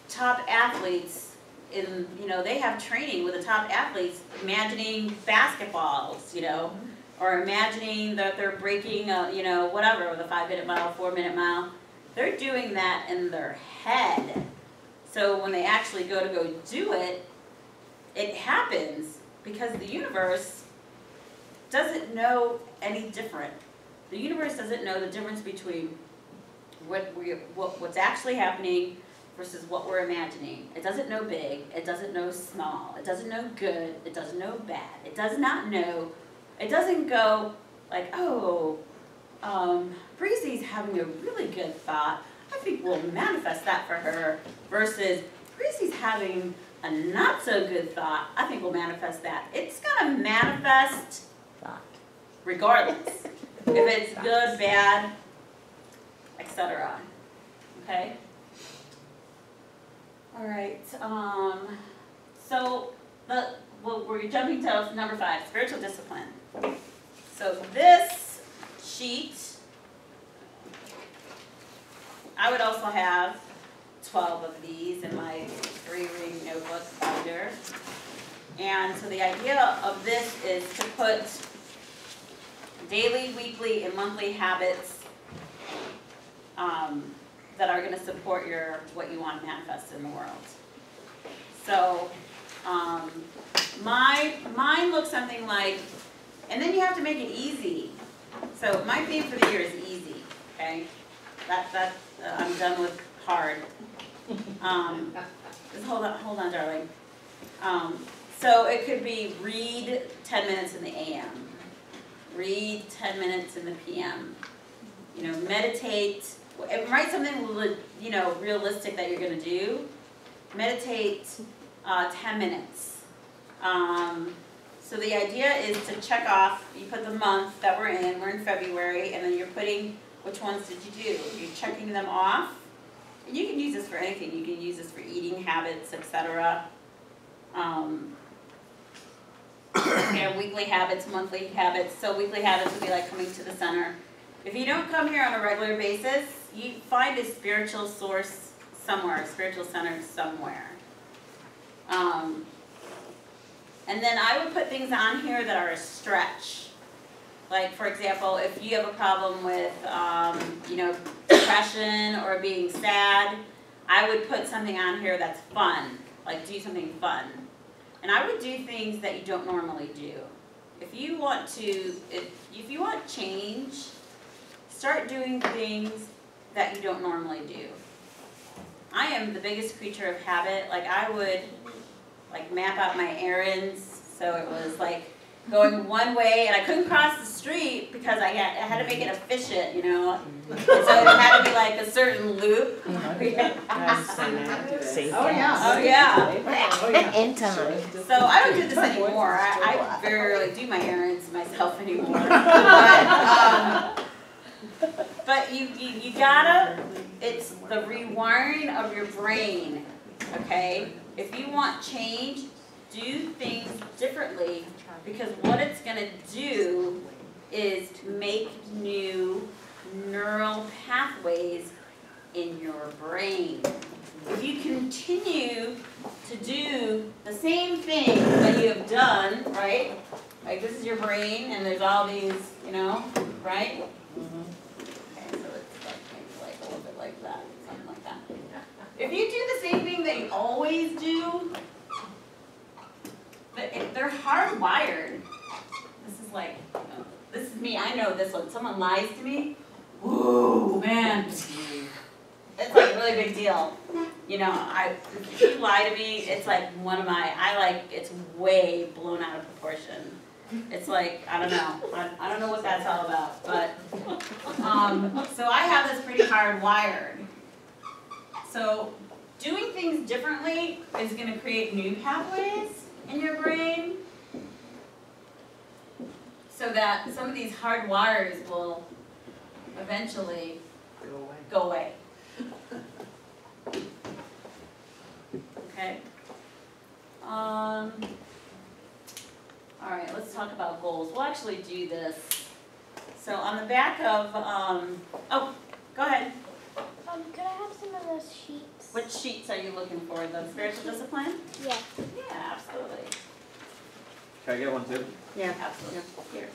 Speaker 1: top athletes they have training with the top athletes imagining basketballs, or imagining that they're breaking whatever, with a 5-minute mile, 4-minute mile. They're doing that in their head. So when they actually go do it, it happens because the universe doesn't know any different. The universe doesn't know the difference between what's actually happening versus what we're imagining. It doesn't know big, it doesn't know small, it doesn't know good, it doesn't know bad. It does not know, it doesn't go like, Breezy's having a really good thought. I think we'll manifest that for her. Versus Breezy's having a not so good thought. I think we'll manifest that. It's gonna manifest
Speaker 6: Thought.
Speaker 1: regardless. If it's good, bad, etc. Okay? Alright, so we're jumping to number 5, spiritual discipline. So this sheet, I would also have 12 of these in my 3-ring notebook binder. And so the idea of this is to put daily, weekly, and monthly habits that are going to support what you want to manifest in the world. So mine looks something like, and then you have to make it easy. So my theme for the year is easy. Okay, I'm done with hard. Just hold on, darling. So it could be read 10 minutes in the AM, read 10 minutes in the PM. Meditate. Write something realistic that you're going to do. Meditate 10 minutes. So the idea is to check off. You put the month that we're in February, and then you're putting which ones did you do. You're checking them off. And you can use this for anything. You can use this for eating habits, etc. Weekly habits, monthly habits. So weekly habits would be like coming to the center. If you don't come here on a regular basis, you find a spiritual source somewhere, a spiritual center somewhere. And then I would put things on here that are a stretch. Like, for example, if you have a problem with, depression or being sad, I would put something on here that's fun. Like, do something fun. And I would do things that you don't normally do. If you want change, start doing things that you don't normally do. I am the biggest creature of habit. Like, I would map out my errands, so it was like going one way, and I couldn't cross the street because I had to make it efficient, And so it had to be like a certain loop.
Speaker 6: Safe.
Speaker 8: Oh, yeah.
Speaker 1: Oh yeah.
Speaker 6: In time.
Speaker 1: So I don't do this anymore. I barely do my errands myself anymore. But you gotta, it's the rewiring of your brain, okay? If you want change, do things differently, because what it's gonna do is make new neural pathways in your brain. If you continue to do the same thing that you have done, right? Like, this is your brain, and there's all these, right? Okay, so it's maybe a little bit like that, something like that. If you do the same thing that you always do, they're hardwired. This is me, I know this one. Someone lies to me, whoa, man. It's like a really big deal. If you lie to me, it's like it's way blown out of proportion. It's like, I don't know what that's all about, but, so I have this pretty hardwired. So doing things differently is gonna create new pathways in your brain, so that some of these hard wires will eventually
Speaker 8: Go away.
Speaker 1: go away. Okay? All right, let's talk about goals. We'll actually do this. So on the back of, oh, go ahead.
Speaker 9: Could I have some of those sheets?
Speaker 1: Which sheets are you looking for? The spiritual discipline?
Speaker 9: Yeah.
Speaker 1: Yeah, absolutely.
Speaker 10: Can I get one too?
Speaker 8: Yeah.
Speaker 1: Absolutely. Here.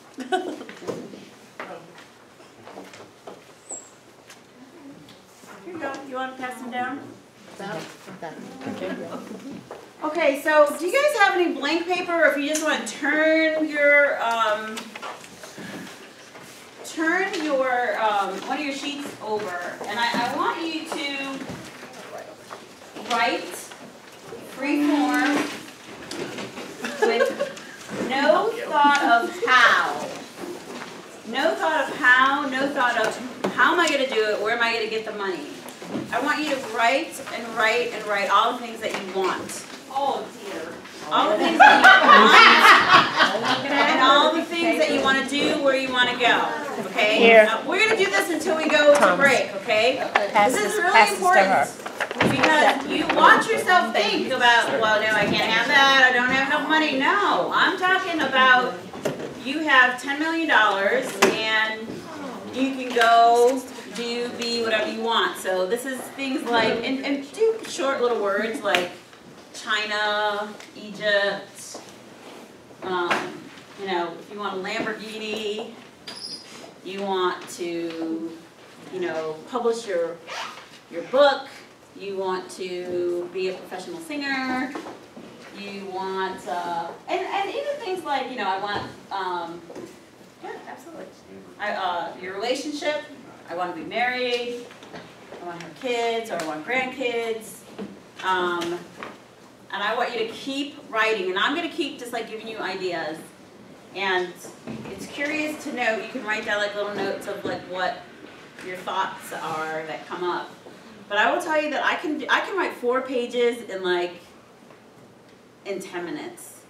Speaker 1: Here you go. You want to pass them down? Okay, so do you guys have any blank paper, or if you just want to turn your one of your sheets over, and I want you to write free form with no thought of how. No thought of how, no thought of how am I going to do it, where am I going to get the money. I want you to write and write and write all the things that you want.
Speaker 2: Oh dear.
Speaker 1: All the things that you want, and all the things that you want to do, where you want to go. Okay?
Speaker 6: Here.
Speaker 1: We're going to do this until we go to break, okay? This is really important because you watch yourself think about, well, no, I can't have that, I don't have enough money. No, I'm talking about you have $10 million and you can go be whatever you want. So this is things like, and do short little words like China, Egypt, you know, if you want a Lamborghini, you want to, you know, publish your book, you want to be a professional singer, you want, and even things like, you know, I want, yeah, absolutely. Your relationship, I want to be married, I want to have kids, or I want grandkids, and I want you to keep writing, and I'm going to keep just like giving you ideas, and it's curious to know, you can write down like little notes of like what your thoughts are that come up, but I will tell you that I can write 4 pages in 10 minutes,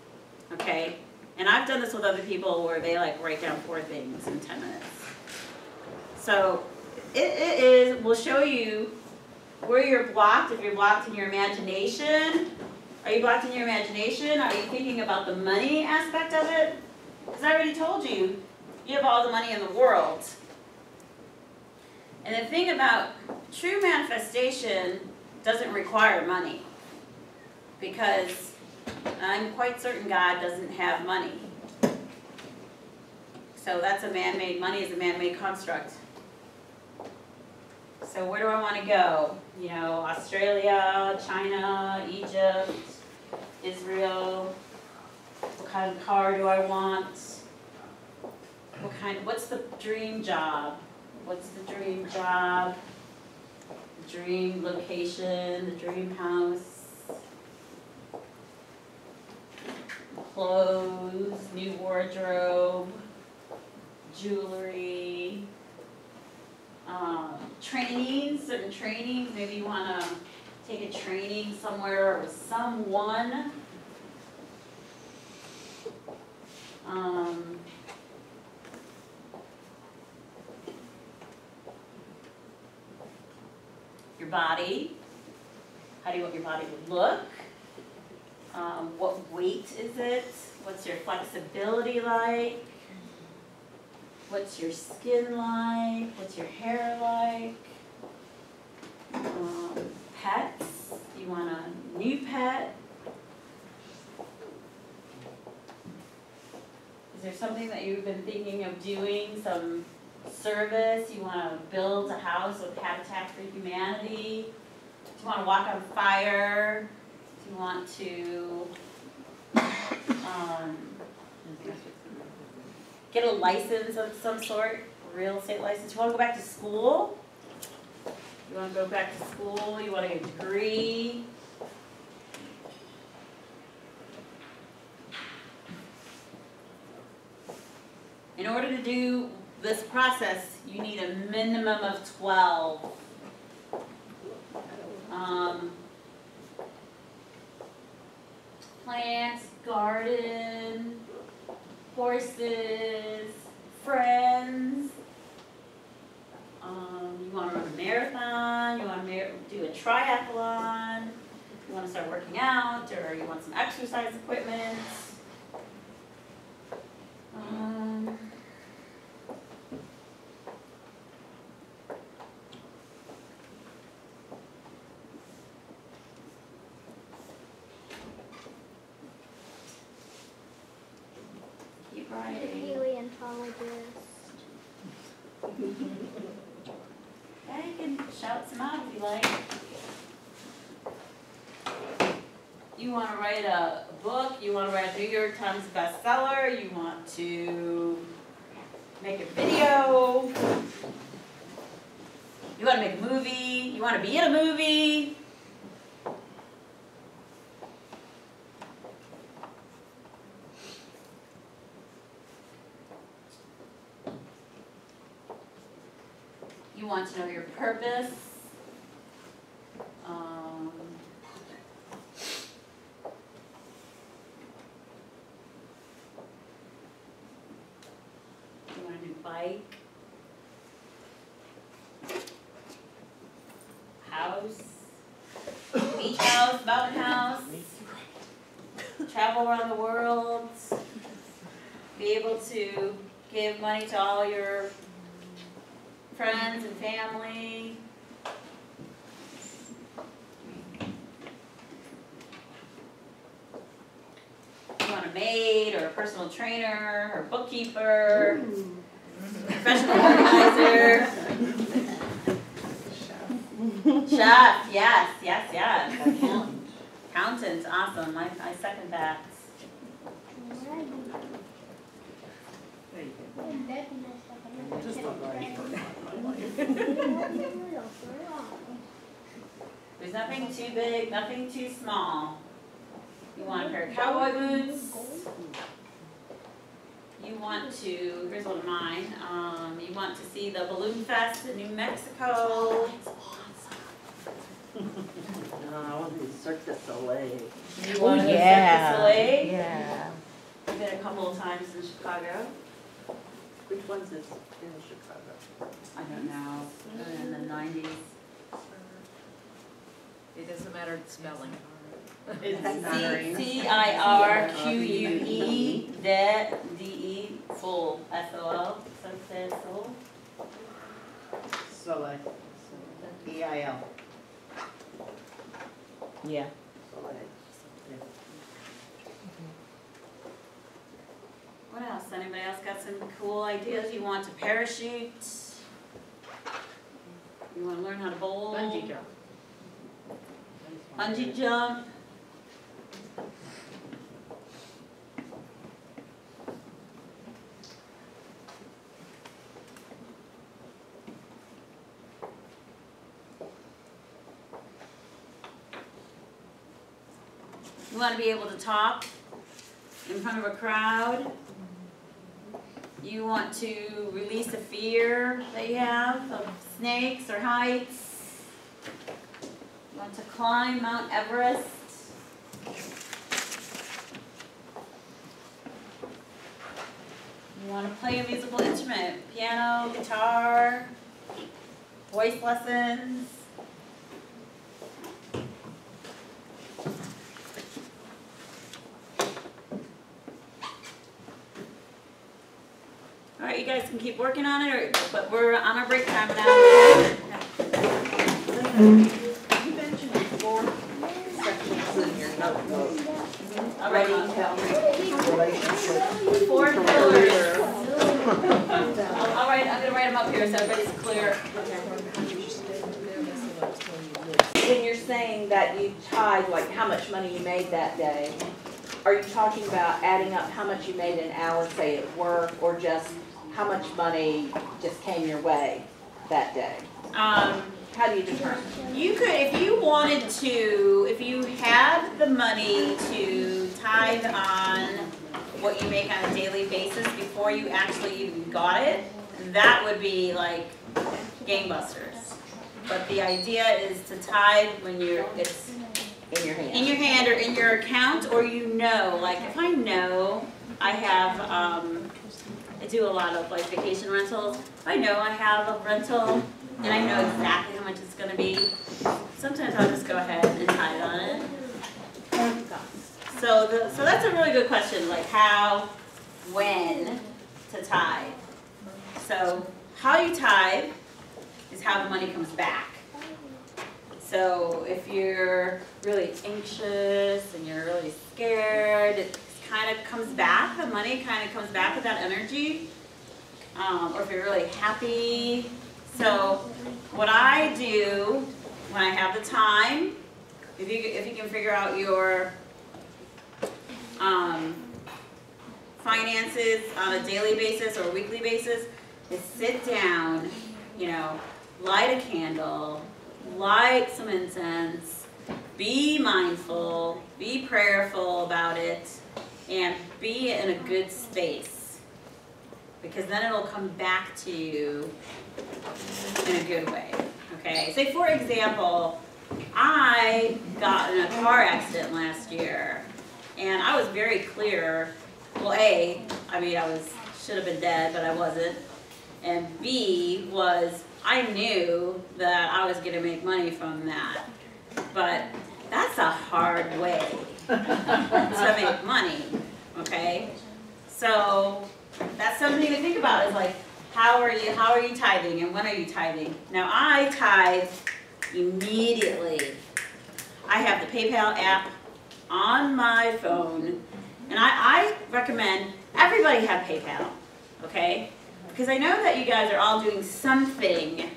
Speaker 1: okay? And I've done this with other people where they like write down 4 things in 10 minutes. So we'll show you where you're blocked, if you're blocked in your imagination. Are you blocked in your imagination? Are you thinking about the money aspect of it? Because I already told you, you have all the money in the world. And the thing about true manifestation doesn't require money. Because I'm quite certain God doesn't have money. So that's a man-made, money is a man-made construct. So where do I want to go? You know, Australia, China, Egypt, Israel. What kind of car do I want? What's the dream job? What's the dream job? The dream location, the dream house. Clothes, new wardrobe, jewelry, trainings, certain trainings. Maybe you want to take a training somewhere with someone. Your body. How do you want your body to look? What weight is it? What's your flexibility like? What's your skin like? What's your hair like? Pets. You want a new pet? Is there something that you've been thinking of doing? Some service? You want to build a house with Habitat for Humanity? Do you want to walk on fire? Do you want to get a license of some sort, a real estate license? You want to go back to school? You want to go back to school? You want to get a degree? In order to do this process, you need a minimum of 12. Plants, garden, horses, friends, triathlon, you wanna start working out, or you want some exercise equipment. Keep
Speaker 9: The
Speaker 1: writing.
Speaker 9: paleontologist.
Speaker 1: Yeah, you can shout some out if you like. You wanna write a book, you wanna write a New York Times bestseller, you want to make a video, you wanna make a movie, you wanna be in a movie. You want to know your purpose. You want a new bike. House. Beach house, mountain house. Travel around the world. Be able to give money to all your friends and family. You want a maid or a personal trainer or bookkeeper, professional organizer. Chef, yes, yes, yes. Accountant, awesome, I second that.
Speaker 8: Just a life.
Speaker 1: There's nothing too big, nothing too small. You want a pair of cowboy boots. You want to, here's one of mine, you want to see the Balloon Fest in New Mexico.
Speaker 8: I want to Cirque du Soleil.
Speaker 1: You want to go Cirque du
Speaker 6: Yeah.
Speaker 1: Soleil.
Speaker 6: Yeah.
Speaker 1: I've been a couple of times in Chicago.
Speaker 8: Which one's this in Chicago?
Speaker 1: I don't know, in the 90s.
Speaker 3: It doesn't matter the spelling.
Speaker 1: CIRQUE, DE, Soul, SOL, Sunset Soul.
Speaker 8: Soleil. EIL.
Speaker 6: Yeah.
Speaker 8: Soleil.
Speaker 1: What else? Anybody else got some cool ideas? You want to parachute? You want to learn how to bowl?
Speaker 3: Bungee jump.
Speaker 1: Bungee jump. You want to be able to talk in front of a crowd. You want to release a fear that you have of snakes or heights. You want to climb Mount Everest. You want to play a musical instrument, piano, guitar, voice lessons. All right, you guys can keep working on it, but we're on our break time now.
Speaker 8: You mentioned 4 sections in your notebook.
Speaker 1: All right,
Speaker 8: Relationship.
Speaker 1: 4 pillars. All right, I'm gonna write them up here so everybody's clear.
Speaker 11: When you're saying that you tied, like how much money you made that day, are you talking about adding up how much you made an hour, say at work, or just how much money just came your way that day?
Speaker 1: How do you determine? You could, if you wanted to, if you had the money to tithe on what you make on a daily basis before you actually even got it, that would be like gangbusters. But the idea is to tithe when it's
Speaker 11: In your hand?
Speaker 1: in your hand or in your account, or you know, like if I know I have, I do a lot of like vacation rentals. If I know I have a rental and I know exactly how much it's gonna be, sometimes I'll just go ahead and tithe on it. So that's a really good question, like how, when to tithe. So how you tithe is how the money comes back. So if you're really anxious and you're really scared, it kind of comes back, the money kind of comes back with that energy. Or if you're really happy. So what I do when I have the time, if you can figure out your finances on a daily basis or weekly basis, is sit down, you know, light a candle, light some incense, be mindful, be prayerful about it, and be in a good space. Because then it'll come back to you in a good way, okay? Say for example, I got in a car accident last year, and I was very clear, well I should have been dead, but I wasn't, and B was, I knew that I was gonna make money from that, but that's a hard way to make money, okay? So that's something to think about, is like, how are you tithing and when are you tithing? Now I tithe immediately. I have the PayPal app on my phone, and I recommend everybody have PayPal, okay? Because I know that you guys are all doing something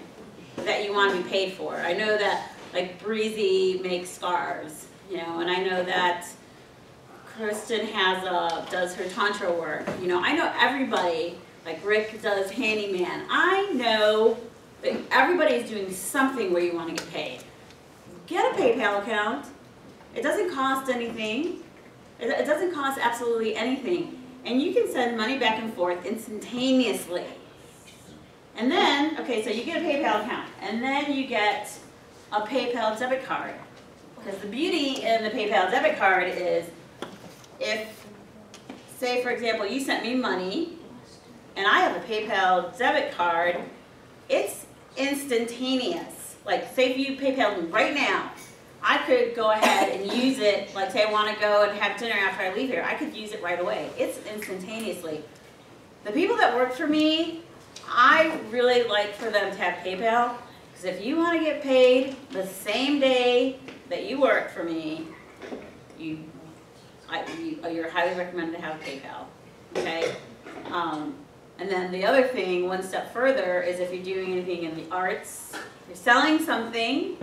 Speaker 1: that you want to be paid for. I know that like Breezy makes scarves, you know, and I know that Kristen does her tantra work. You know, I know everybody, like Rick does handyman. I know that everybody is doing something where you want to get paid. Get a PayPal account. It doesn't cost anything. It doesn't cost absolutely anything. And you can send money back and forth instantaneously. And then, okay, so you get a PayPal account, and then you get a PayPal debit card. Because the beauty in the PayPal debit card is, if, say for example, you sent me money, and I have a PayPal debit card, it's instantaneous. Like, say if you PayPal me right now, I could go ahead and use it, like say I want to go and have dinner after I leave here, I could use it right away. It's instantaneously. The people that work for me, I really like for them to have PayPal, because if you want to get paid the same day that you work for me, you're highly recommended to have PayPal, okay? And then the other thing, one step further, is if you're doing anything in the arts, you're selling something,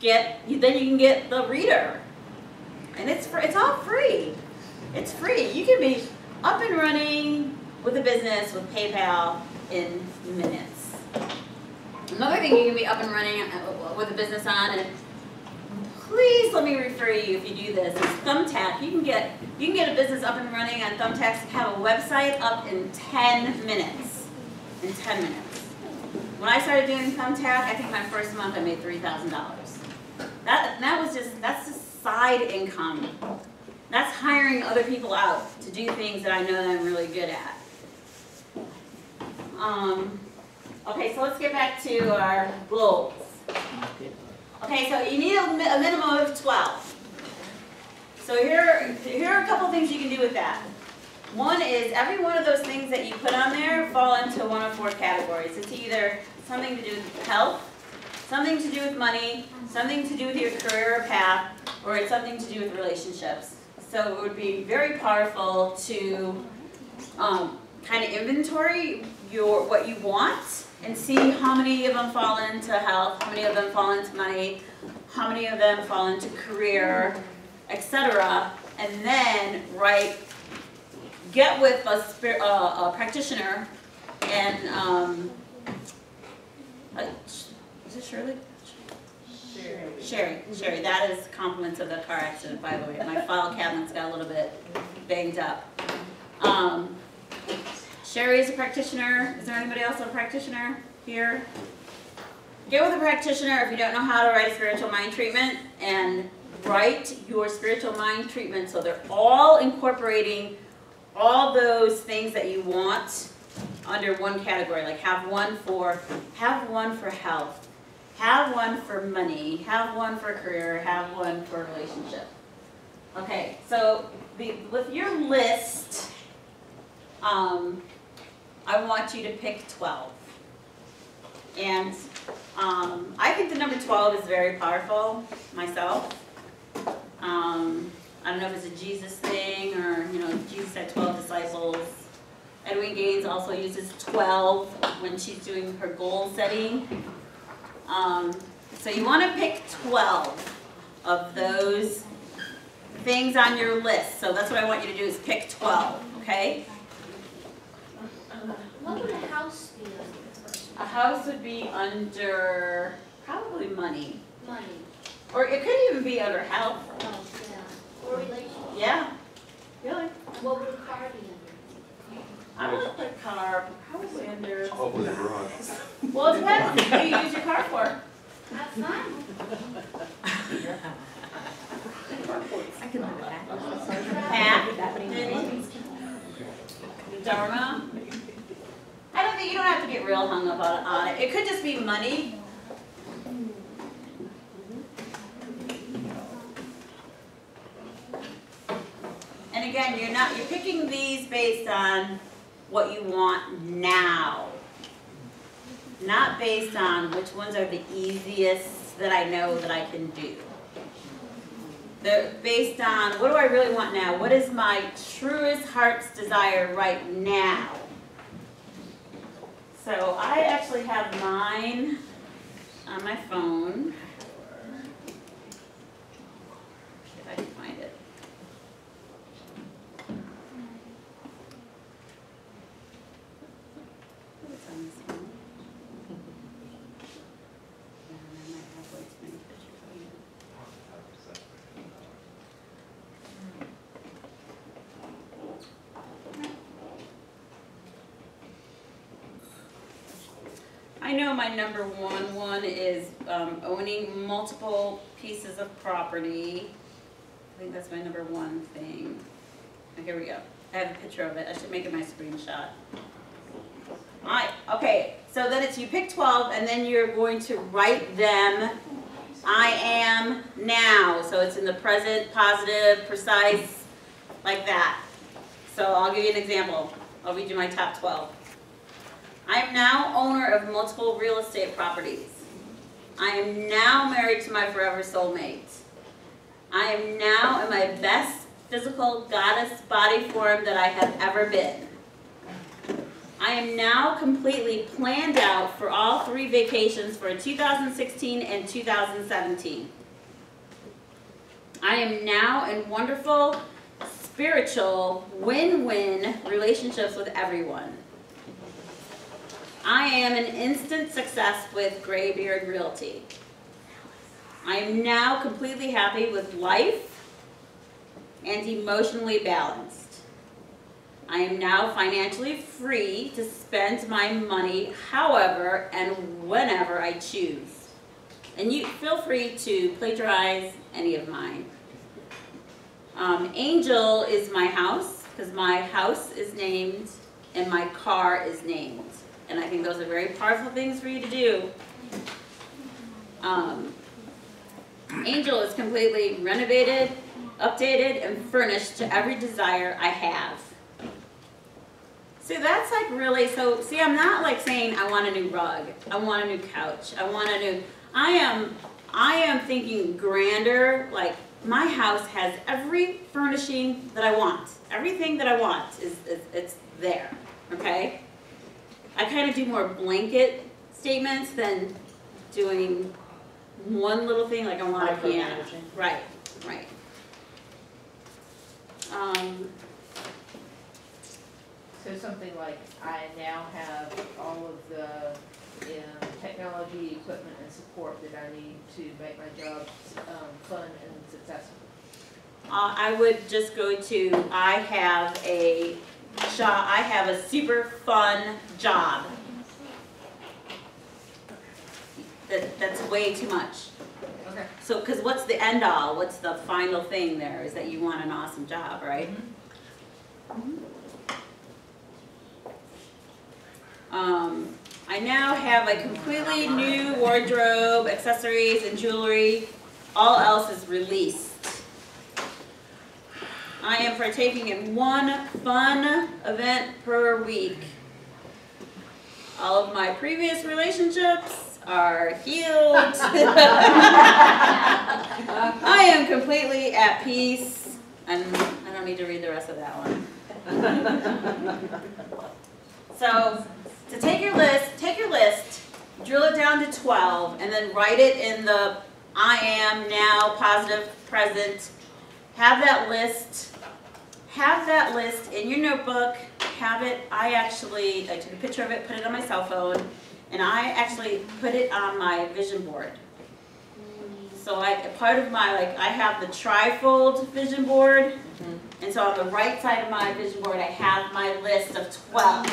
Speaker 1: then you can get the reader, and it's all free. It's free. You can be up and running with a business with PayPal in minutes. Another thing you can be up and running with a business on, and please let me refer you if you do this, is Thumbtack. You can get a business up and running on Thumbtack, have a website up in 10 minutes. In 10 minutes. When I started doing Thumbtack, I think my first month I made $3,000. That's just side income. That's hiring other people out to do things that I know that I'm really good at. Okay, so let's get back to our goals. Okay, so you need a minimum of 12. So here are a couple things you can do with that. One is, every one of those things that you put on there fall into one of 4 categories. It's either something to do with health, something to do with money, something to do with your career path, or it's something to do with relationships. So it would be very powerful to kind of inventory what you want and see how many of them fall into health, how many of them fall into money, how many of them fall into career, etc. And then get with a practitioner and is it Shirley? Sherry. That is compliments of the car accident, by the way. My file cabinet's got a little bit banged up. Sherry is a practitioner. Is there anybody else a practitioner here? Get with a practitioner if you don't know how to write a spiritual mind treatment, and write your spiritual mind treatment so they're all incorporating all those things that you want under one category. Like have one for health, have one for money, have one for career, have one for relationship. Okay, so with your list, I want you to pick 12. And I think the number 12 is very powerful myself. I don't know if it's a Jesus thing or, you know, Jesus had 12 disciples. Edwin Gaines also uses 12 when she's doing her goal setting. So you want to pick 12 of those things on your list. So that's what I want you to do is pick 12, okay?
Speaker 4: What would a house be under?
Speaker 1: A house would be under probably money.
Speaker 4: Money.
Speaker 1: Or it could even be under health.
Speaker 4: Oh, yeah. Or relationship.
Speaker 1: Yeah. Really?
Speaker 4: What would a car be under?
Speaker 1: I would put car probably under.
Speaker 10: Hopefully the garage.
Speaker 1: Well, it depends what you use your car for.
Speaker 4: That's fine.
Speaker 6: I can live with that.
Speaker 1: Pat, maybe? Dharma? I don't think, you don't have to get real hung up on it. It could just be money. And again, you're picking these based on what you want now. Not based on which ones are the easiest that I know that I can do. They're based on what do I really want now? What is my truest heart's desire right now? So I actually have mine on my phone. If I can find it. It's on this one. I might have way too many pictures on it. I know my number one is owning multiple pieces of property. I think that's my number one thing. Oh, here we go. I have a picture of it. I should make it my screenshot. Alright, okay. So then it's you pick 12 and then you're going to write them. I am now. So it's in the present, positive, precise, like that. So I'll give you an example. I'll read you my top 12. I am now owner of multiple real estate properties. I am now married to my forever soulmate. I am now in my best physical goddess body form that I have ever been. I am now completely planned out for all 3 vacations for 2016 and 2017. I am now in wonderful, spiritual, win-win relationships with everyone. I am an instant success with Graybeard Realty. I am now completely happy with life and emotionally balanced. I am now financially free to spend my money however and whenever I choose. And you feel free to plagiarize any of mine. Angel is my house because my house is named and my car is named. And I think those are very powerful things for you to do. Angel is completely renovated, updated, and furnished to every desire I have. So that's like really, so see, I'm not like saying I want a new rug, I want a new couch, I want a new, I am thinking grander, like my house has every furnishing that I want. Everything that I want it's there, okay? I kind of do more blanket statements than doing one little thing, like I want a piano. Right, right.
Speaker 3: So something like, I now have all of the technology, equipment, and support that I need to make my job fun and successful.
Speaker 1: I would just go to, I have a super fun job. That's way too much.
Speaker 3: Okay.
Speaker 1: So, because what's the end all? What's the final thing there? Is that you want an awesome job, right? Mm-hmm. I now have a completely new wardrobe, accessories, and jewelry. All else is released. I am partaking in one fun event per week. All of my previous relationships are healed. I am completely at peace, and I don't need to read the rest of that one. So, to take your list, drill it down to 12, and then write it in the I am, now, positive, present. Have that list in your notebook. Have it, I took a picture of it, put it on my cell phone, and I actually put it on my vision board. So I have the trifold vision board, and so on the right side of my vision board I have my list of 12.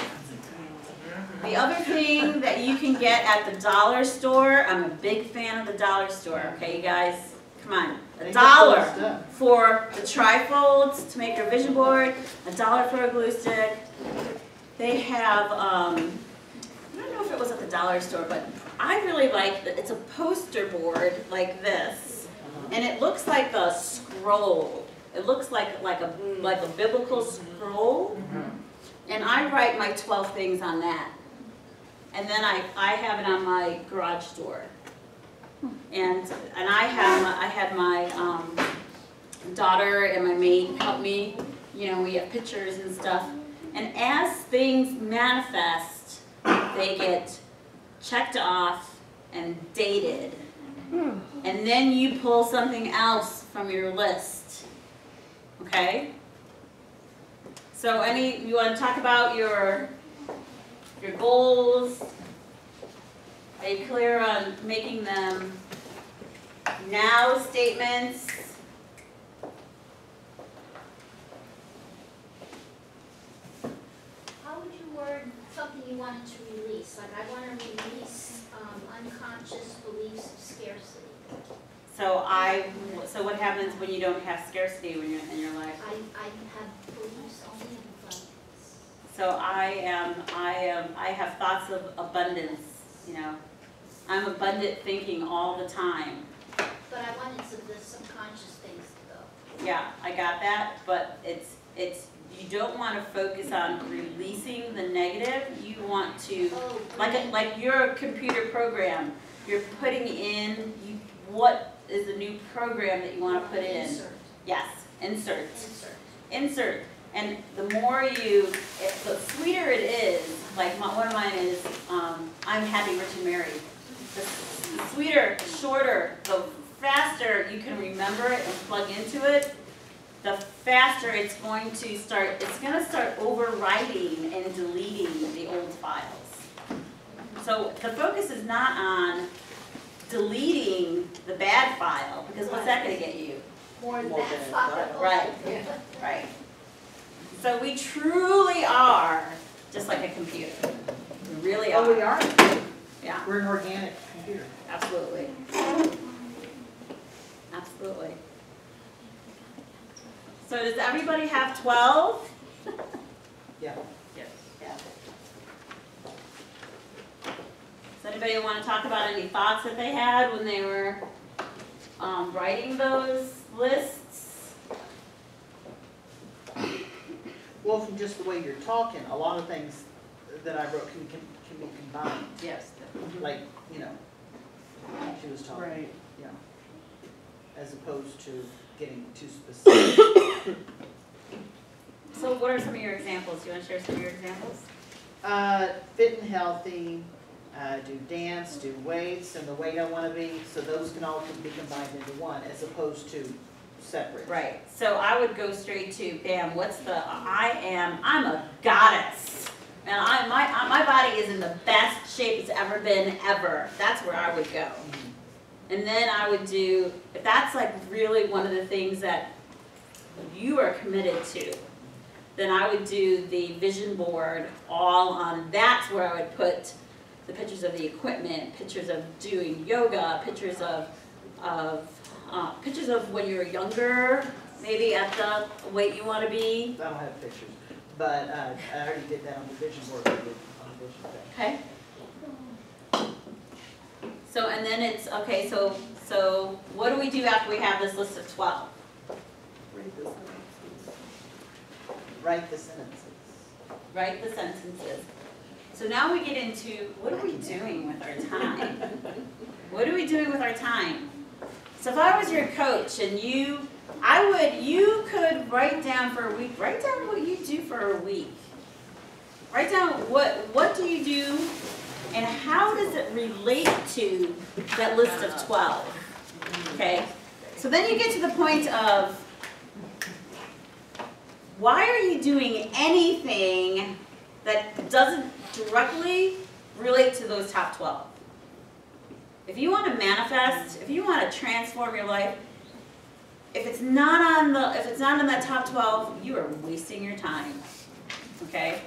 Speaker 1: The other thing that you can get at the dollar store, I'm a big fan of the dollar store, okay you guys? Come on, $1 for the trifolds to make your vision board, $1 for a glue stick. They have, I don't know if it was at the dollar store, but I really like that it's a poster board like this, and it looks like a scroll. It looks like a biblical scroll, and I write my 12 things on that, and then I have it on my garage door. And I had my daughter and my maid help me. You know, we have pictures and stuff. And as things manifest, they get checked off and dated. And then you pull something else from your list. Okay? So you want to talk about your goals? Are you clear on making them now statements?
Speaker 4: How would you word something you wanted to release? Like, I want to release unconscious beliefs of scarcity.
Speaker 1: So what happens when you don't have scarcity when you're in your life?
Speaker 4: I have beliefs only in abundance.
Speaker 1: So I have thoughts of abundance, you know. I'm abundant thinking all the time.
Speaker 4: But I wanted the subconscious things to go.
Speaker 1: Yeah, I got that, but it's you don't want to focus on releasing the negative. You want to like your computer program. You're putting in what is the new program that you want to put in.
Speaker 4: Insert.
Speaker 1: Yes, insert. And the more the sweeter it is. Like one of mine is I'm happy, rich, and married. The sweeter, shorter, the faster you can remember it and plug into it, the faster it's going to start overwriting and deleting the old files. So the focus is not on deleting the bad file, because what's that going to get you?
Speaker 4: More than that.
Speaker 1: Right, right. So we truly are just like a computer. We really are.
Speaker 8: Oh, we are?
Speaker 1: Yeah.
Speaker 8: We're an organic computer.
Speaker 1: Absolutely. Absolutely. So does everybody have 12?
Speaker 8: Yeah.
Speaker 1: Yes. Yeah. Does anybody want to talk about any thoughts that they had when they were writing those lists?
Speaker 8: Well, from just the way you're talking, a lot of things that I wrote can be combined.
Speaker 1: Yes.
Speaker 8: Like, you know, she was talking.
Speaker 7: Right.
Speaker 8: Yeah. As opposed to getting too specific.
Speaker 1: So what are some of your examples? Do you want to share some of your examples?
Speaker 8: Fit and healthy, do dance, do weights, and the weight I want to be. So those can all be combined into one, as opposed to separate.
Speaker 1: Right. So I would go straight to, bam, what's the I'm a goddess. And my body is in the best shape it's ever been, ever. That's where I would go. And then I would do, if that's like really one of the things that you are committed to, then I would do the vision board all on, that's where I would put the pictures of the equipment, pictures of doing yoga, pictures of when you're younger, maybe at the weight you want to be.
Speaker 8: I don't have pictures, but I already did that on the vision board. On the vision thing.
Speaker 1: Okay. So, and then it's, okay, so what do we do after we have this list of 12?
Speaker 8: Write the sentences.
Speaker 1: Write the sentences. So now we get into, what are we doing with our time? What are we doing with our time? So if I was your coach and you could write down for a week, write down what you do for a week. Write down what do you do and how does it relate to that list of 12, okay? So then you get to the point of, why are you doing anything that doesn't directly relate to those top 12? If you want to manifest, if you want to transform your life, if it's not in that top 12, you are wasting your time. Okay?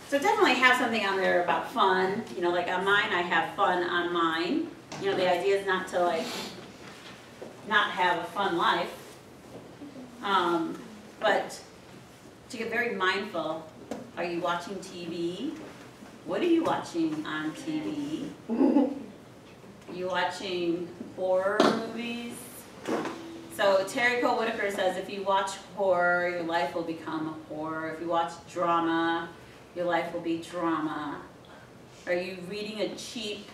Speaker 1: So definitely have something on there about fun. You know, like on mine, I have fun on mine. You know, the idea is not to like not have a fun life, but to get very mindful. Are you watching TV? What are you watching on TV? Are you watching horror movies? So Terry Cole Whitaker says if you watch horror, your life will become a horror. If you watch drama, your life will be drama. Are you reading a cheap,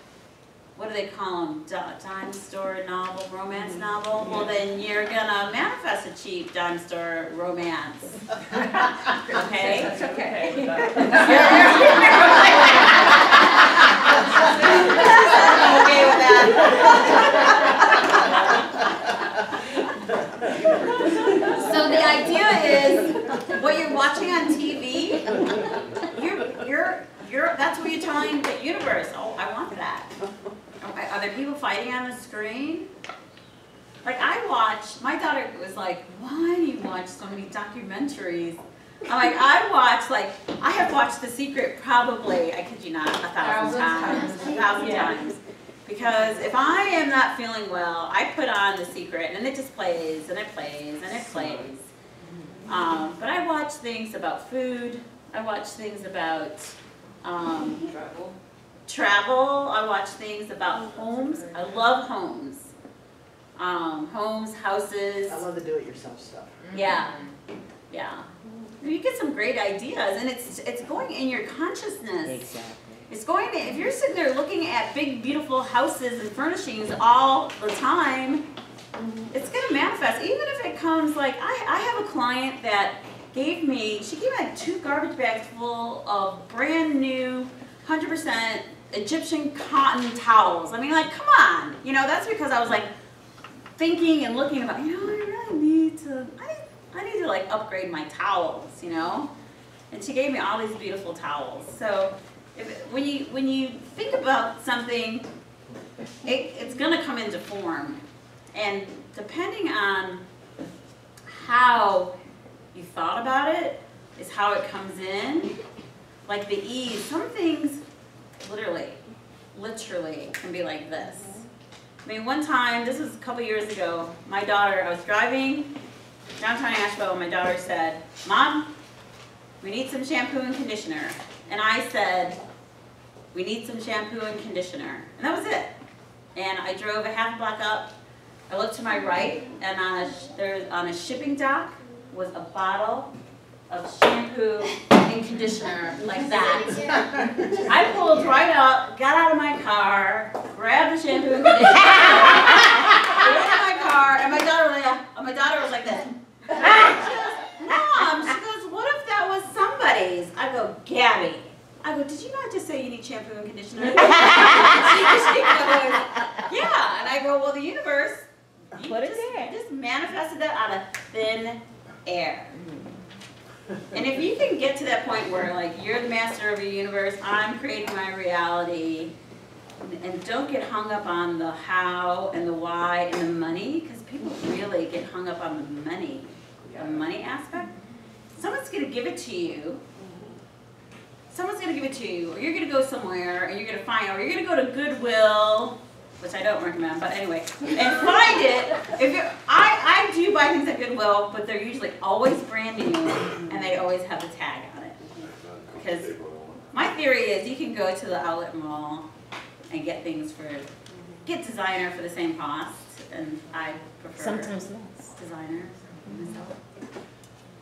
Speaker 1: what do they call them, dime store novel, romance novel? Well, then you're gonna manifest a cheap dime store romance. Okay?
Speaker 3: That's okay with that.
Speaker 1: Okay with that. So the idea is, what you're watching on TV, that's what you're telling the universe. Oh, I want that. Are there people fighting on the screen? Like my daughter was like, why do you watch so many documentaries? I'm like, I have watched The Secret probably, I kid you not, 1,000 times. 1,000 times. Because if I am not feeling well, I put on The Secret and it just plays and it plays and it plays. But I watch things about food. I watch things about travel. I watch things about homes. I love homes. Homes, houses.
Speaker 8: I love the do-it-yourself stuff.
Speaker 1: Yeah, yeah. You get some great ideas, and it's going in your consciousness.
Speaker 6: Exactly.
Speaker 1: It's going to, if you're sitting there looking at big, beautiful houses and furnishings all the time, it's going to manifest. Even if it comes like, I have a client that she gave me like 2 garbage bags full of brand new, 100% Egyptian cotton towels. I mean, like, come on. You know, that's because I was like thinking and looking about, you know, I really need to, I need to like upgrade my towels, you know? And she gave me all these beautiful towels. So when you think about something, it's gonna come into form. And depending on how you thought about it, is how it comes in. Like the ease, some things literally can be like this. I mean, one time, this was a couple years ago, my daughter, I was driving downtown Asheville, and my daughter said, Mom, we need some shampoo and conditioner. And I said, we need some shampoo and conditioner. And that was it. And I drove a half block up. I looked to my right, and on a shipping dock was a bottle of shampoo and conditioner like that. I pulled right up, got out of my car, grabbed the shampoo and conditioner, put it in my car, and my daughter was like this. She goes, Mom, she goes, what if that was somebody's? I go, Gabby. I go, did you not just say you need shampoo and conditioner? She goes, yeah. And I go, well, the universe, you just manifested that out of thin air. And if you can get to that point where like you're the master of your universe, I'm creating my reality, and don't get hung up on the how and the why and the money, because people really get hung up on the money aspect. Someone's going to give it to you. Someone's going to give it to you, or you're going to go somewhere and you're going to find, or you're going to go to Goodwill, which I don't recommend, but anyway, and find it. I do buy things at Goodwill, but they're usually always brand new, and they always have a tag on it. Because my theory is you can go to the outlet mall and get things for get designer for the same cost, and I prefer
Speaker 6: Sometimes less.
Speaker 1: designer myself.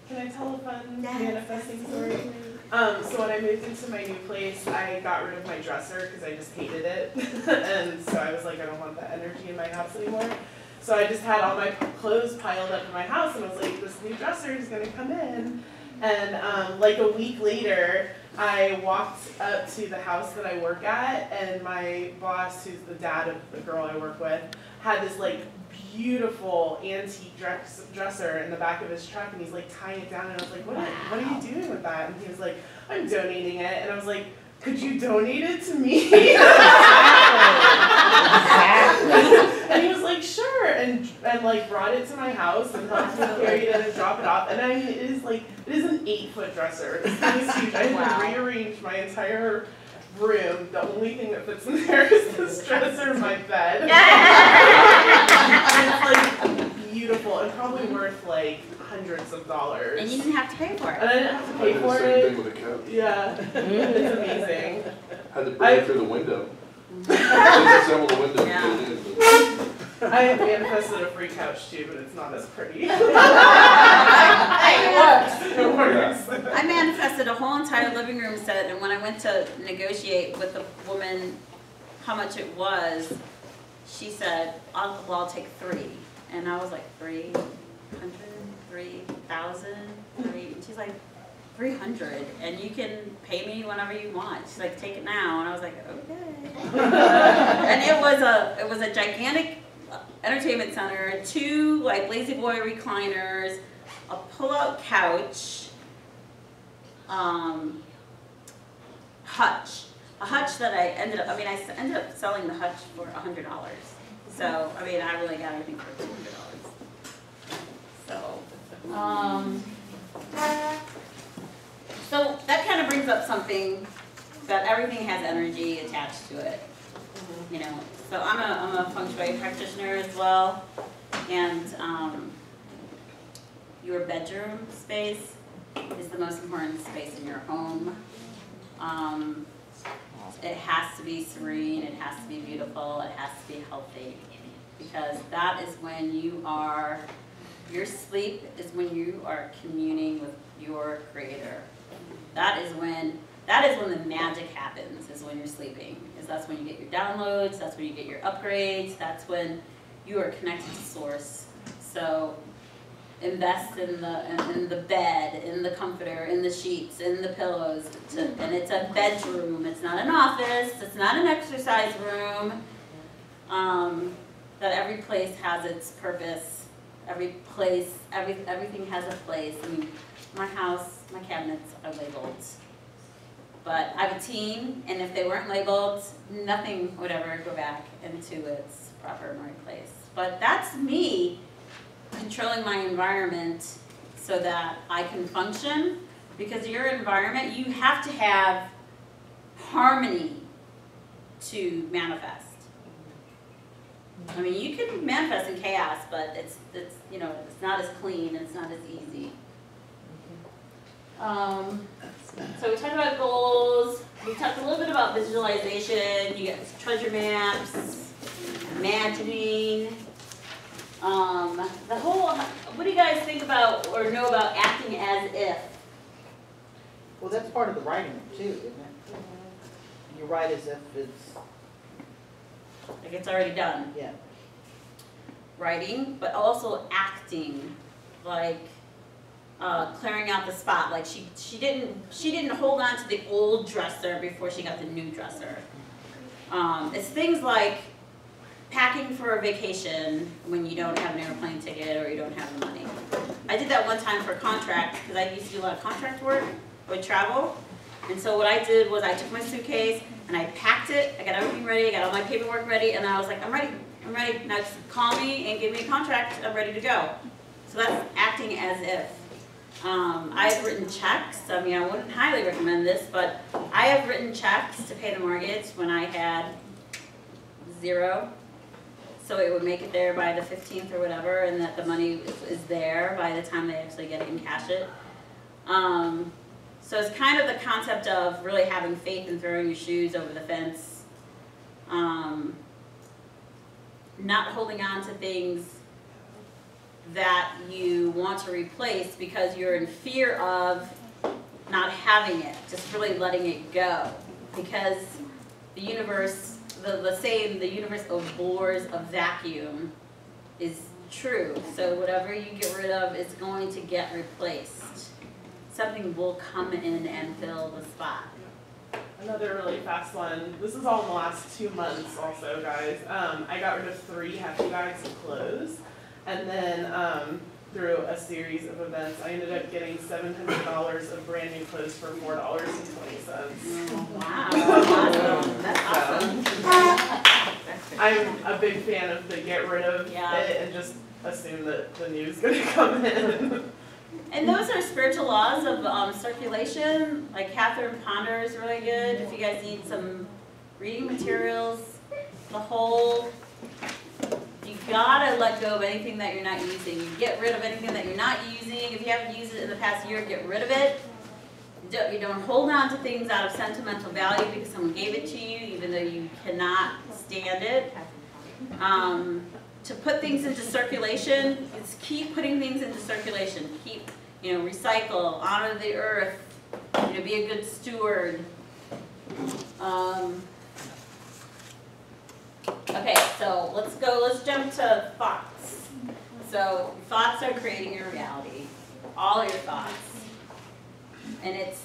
Speaker 7: Can I tell a fun
Speaker 1: Yes.
Speaker 7: manifesting story? So when I moved into my new place, I got rid of my dresser because I just hated it. And so I was like, I don't want that energy in my house anymore. So I just had all my clothes piled up in my house, and I was like, this new dresser is gonna come in. And like a week later, I walked up to the house that I work at, and my boss, who's the dad of the girl I work with, had this like beautiful antique dresser in the back of his truck, and he's like tying it down, and I was like, what are you doing with that? And he was like, I'm donating it. And I was like, could you donate it to me? And he was like, sure, and like brought it to my house and helped me carry it and drop it off. And I mean, it is an 8-foot dresser. This thing is huge. I had to rearrange my entire room. The only thing that fits in there is this dresser in my bed. And it's like beautiful and probably worth like hundreds of dollars.
Speaker 1: And you didn't have to pay for it.
Speaker 7: And I didn't have to pay for
Speaker 12: I did the same
Speaker 7: it.
Speaker 12: thing with a couch.
Speaker 7: Yeah, it's amazing.
Speaker 12: Had to bring it through the window. Disassemble the window
Speaker 1: Yeah.
Speaker 12: and get it in.
Speaker 7: I manifested a free couch too, but it's not as pretty. It works.
Speaker 1: I manifested a whole entire living room set, and when I went to negotiate with the woman how much it was, she said, I'll take 3. And I was like, 300, 3,000, 3, and she's like, 300, and you can pay me whenever you want. She's like, take it now, and I was like, okay. And it was a gigantic entertainment center, 2 like lazy boy recliners, a pull-out couch, a hutch that I ended up selling the hutch for $100. So I mean, I really got everything for $200. So that kind of brings up something that everything has energy attached to it, you know. So I'm a feng shui practitioner as well, and your bedroom space is the most important space in your home. It has to be serene, it has to be beautiful, it has to be healthy, because that is when your sleep is when you are communing with your creator. That is when the magic happens, is when you're sleeping. That's when you get your downloads, that's when you get your upgrades, that's when you are connected to source. So invest in the bed, in the comforter, in the sheets, in the pillows, and it's a bedroom, it's not an office, it's not an exercise room. That every place has its purpose, everything has a place. I mean, my house, my cabinets are labeled. But I have a team, and if they weren't labeled, nothing would ever go back into its proper and right place. But that's me controlling my environment so that I can function, because your environment, you have to have harmony to manifest. I mean, you can manifest in chaos, but it's you know, it's not as clean, it's not as easy. So we talked about goals, we talked a little bit about visualization, you get treasure maps, imagining, the whole, what do you guys think about or know about acting as if?
Speaker 8: Well, that's part of the writing too, isn't it? You write as if it's,
Speaker 1: Like it's already done.
Speaker 8: yeah.
Speaker 1: Writing, but also acting, like clearing out the spot. Like she didn't hold on to the old dresser before she got the new dresser. It's things like packing for a vacation when you don't have an airplane ticket or you don't have the money. I did that one time for a contract because I used to do a lot of contract work with travel. And so what I did was I took my suitcase and I packed it, I got everything ready, I got all my paperwork ready, and I was like, I'm ready, now just call me and give me a contract, I'm ready to go. So that's acting as if. I have written checks, I mean, I wouldn't highly recommend this, but I have written checks to pay the mortgage when I had 0. So it would make it there by the 15th or whatever, and that the money is there by the time they actually get it and cash it. So it's kind of the concept of really having faith and throwing your shoes over the fence. not holding on to things that you want to replace because you're in fear of not having it, just really letting it go. Because the universe, the universe abhors a vacuum is true. So whatever you get rid of is going to get replaced. Something will come in and fill the spot.
Speaker 7: Another really fast one. This is all in the last 2 months also, guys. I got rid of 3 hefty bags of clothes. And then through a series of events, I ended up getting $700 of brand new clothes for $4.20.
Speaker 1: Wow, awesome. That's awesome.
Speaker 7: I'm a big fan of the get rid of it and just assume that the new is going to come in.
Speaker 1: And those are spiritual laws of circulation. Like Catherine Ponder is really good. If you guys need some reading materials, you gotta let go of anything that you're not using. You get rid of anything that you're not using. If you haven't used it in the past year, get rid of it. You don't hold on to things out of sentimental value because someone gave it to you, even though you cannot stand it. To put things into circulation, it's keep putting things into circulation. Keep, recycle, honor the earth, be a good steward. Okay, so let's jump to thoughts. So thoughts are creating your reality, all your thoughts. And it's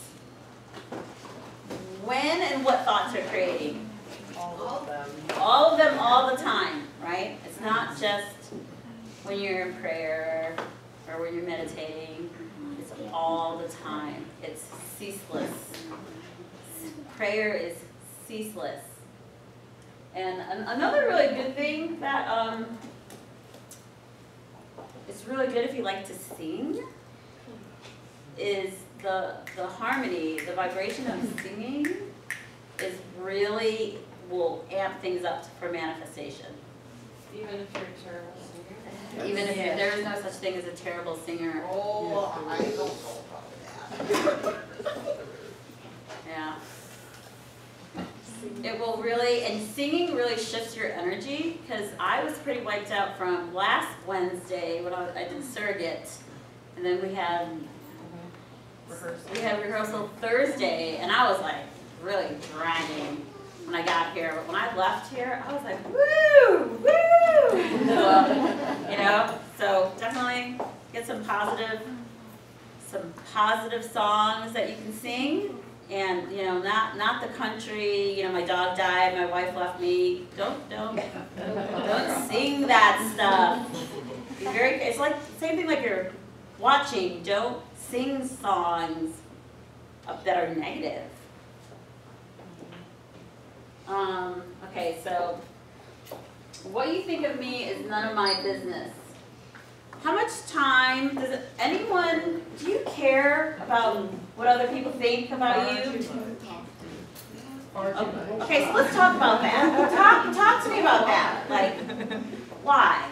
Speaker 1: when and what thoughts are creating?
Speaker 8: All of them.
Speaker 1: All of them all the time, right? It's not just when you're in prayer or when you're meditating. It's all the time. It's ceaseless. Prayer is ceaseless. And another really good thing that is really good if you like to sing is the harmony, the vibration of singing is really will amp things up for manifestation.
Speaker 2: Even if you're a terrible singer?
Speaker 1: Even if there is no such thing as a terrible singer.
Speaker 8: Oh, I don't know about that.
Speaker 1: Yeah. It will really, and singing really shifts your energy, because I was pretty wiped out from last Wednesday when I did surrogate, and then we had rehearsal Thursday, and I was like really dragging when I got here, but when I left here, I was like, woo, woo, so definitely get some positive songs that you can sing. And not the country. My dog died. My wife left me. Don't sing that stuff. Be very. It's like same thing like you're watching. Don't sing songs that are negative. Okay, so what you think of me is none of my business. How much time does anyone, do you care about what other people think about you? Okay, so let's talk about that. Talk to me about that. Like, why?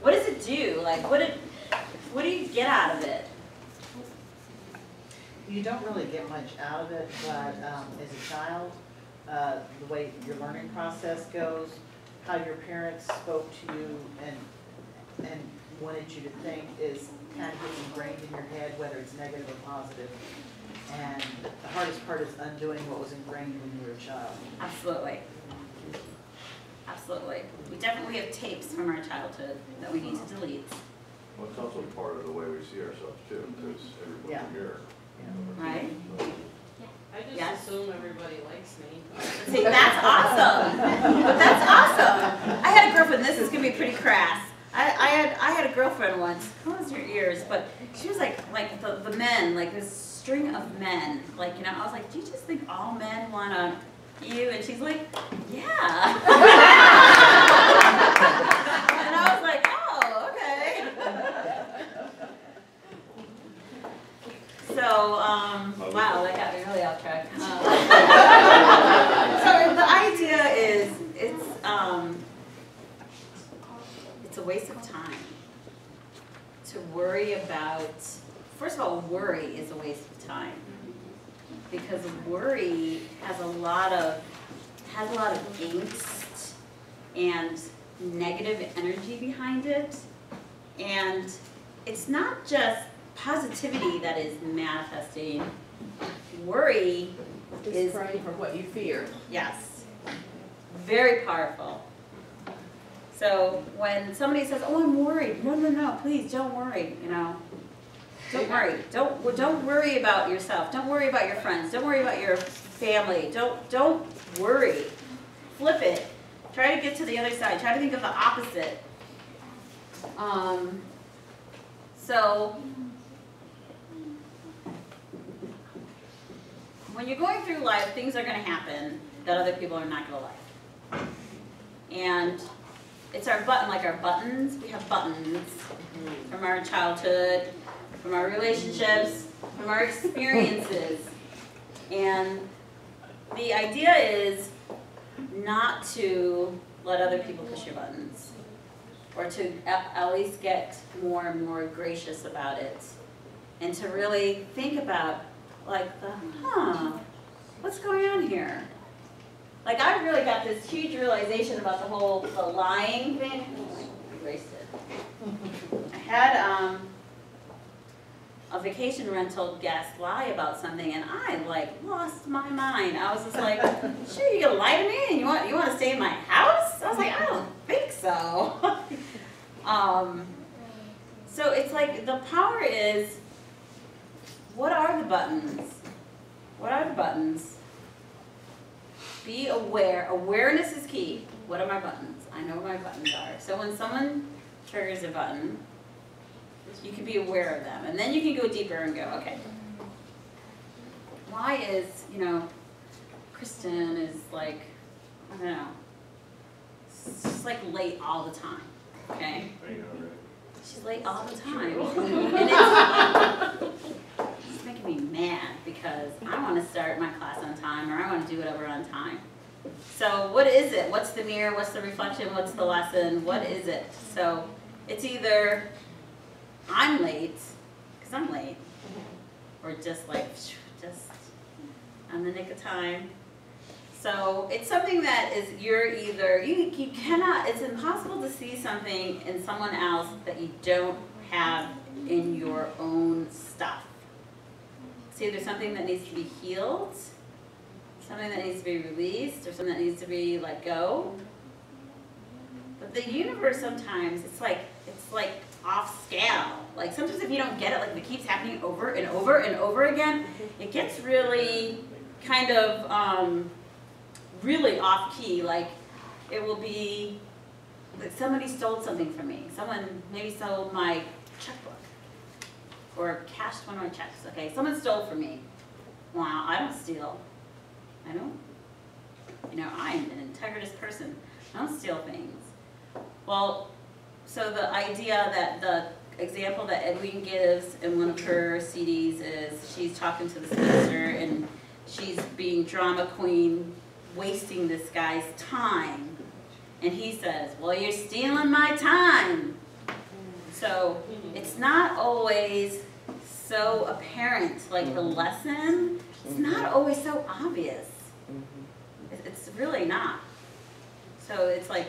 Speaker 1: What does it do? Like, what do you get out of it?
Speaker 8: You don't really get much out of it, but as a child, the way your learning process goes, how your parents spoke to you and wanted you to think is kind of gets ingrained in your head, whether it's negative or positive. And the hardest part is undoing what was ingrained when you were a child.
Speaker 1: Absolutely. Absolutely. We definitely have tapes from our childhood that we need to delete.
Speaker 12: Well, it's also part of the way we see ourselves too, because everybody's a mirror.
Speaker 1: Right?
Speaker 2: I just assume everybody likes me.
Speaker 1: See, that's awesome. That's awesome. I had a girlfriend, this is going to be pretty crass. I had a girlfriend once, close your ears, but she was like the men, like this string of men. Like, I was like, do you just think all men want you? And she's like, yeah. And I was like, oh, okay. So, wow, that got me really off track. So the idea is, it's a waste of time to worry about. First of all, worry is a waste of time because worry has a lot of angst and negative energy behind it. And it's not just positivity that is manifesting. Worry is,
Speaker 3: Pray for what you fear.
Speaker 1: yes, very powerful. So when somebody says, "Oh, I'm worried," no, please don't worry. You know, don't worry. Don't worry about yourself. Don't worry about your friends. Don't worry about your family. Don't worry. Flip it. Try to get to the other side. Try to think of the opposite. So when you're going through life, things are going to happen that other people are not going to like. And it's our button, like our buttons. We have buttons from our childhood, from our relationships, from our experiences. And the idea is not to let other people push your buttons, or to at least get more and more gracious about it, and to really think about, like, what's going on here? Like, I really got this huge realization about the lying thing. I erased it. I had a vacation rental guest lie about something, and I like lost my mind. I was just like, "Sure, you gonna lie to me, and you want to stay in my house?" I was like, "I don't think so." So it's like the power is, what are the buttons? What are the buttons? Be aware. Awareness is key. What are my buttons? I know what my buttons are. So when someone triggers a button, you can be aware of them. And then you can go deeper and go, okay, why is, Kristen is like, I don't know, she's like late all the time, okay? She's late all the time. And it's making me mad because I want to start my class on time, or I want to do whatever on time. So what is it? What's the mirror? What's the reflection? What's the lesson? What is it? So it's either I'm late, because I'm late, or just on the nick of time. So it's something that is, you cannot, it's impossible to see something in someone else that you don't have in your own stuff. It's either something that needs to be healed, something that needs to be released, or something that needs to be let go. But the universe sometimes, it's like off scale. Like sometimes if you don't get it, like if it keeps happening over and over and over again, it gets really kind of really off key. Like it will be like somebody stole something from me. Someone maybe stole my checkbook or cashed one of my checks. Okay, someone stole from me. Wow, I don't steal. I don't. I'm an integritous person. I don't steal things. Well, so the idea that the example that Edwene gives in one of her CDs is she's talking to the sister and she's being drama queen, wasting this guy's time. And he says, "Well, you're stealing my time." So it's not always so apparent, like the lesson, it's not always so obvious. It's really not. So it's like,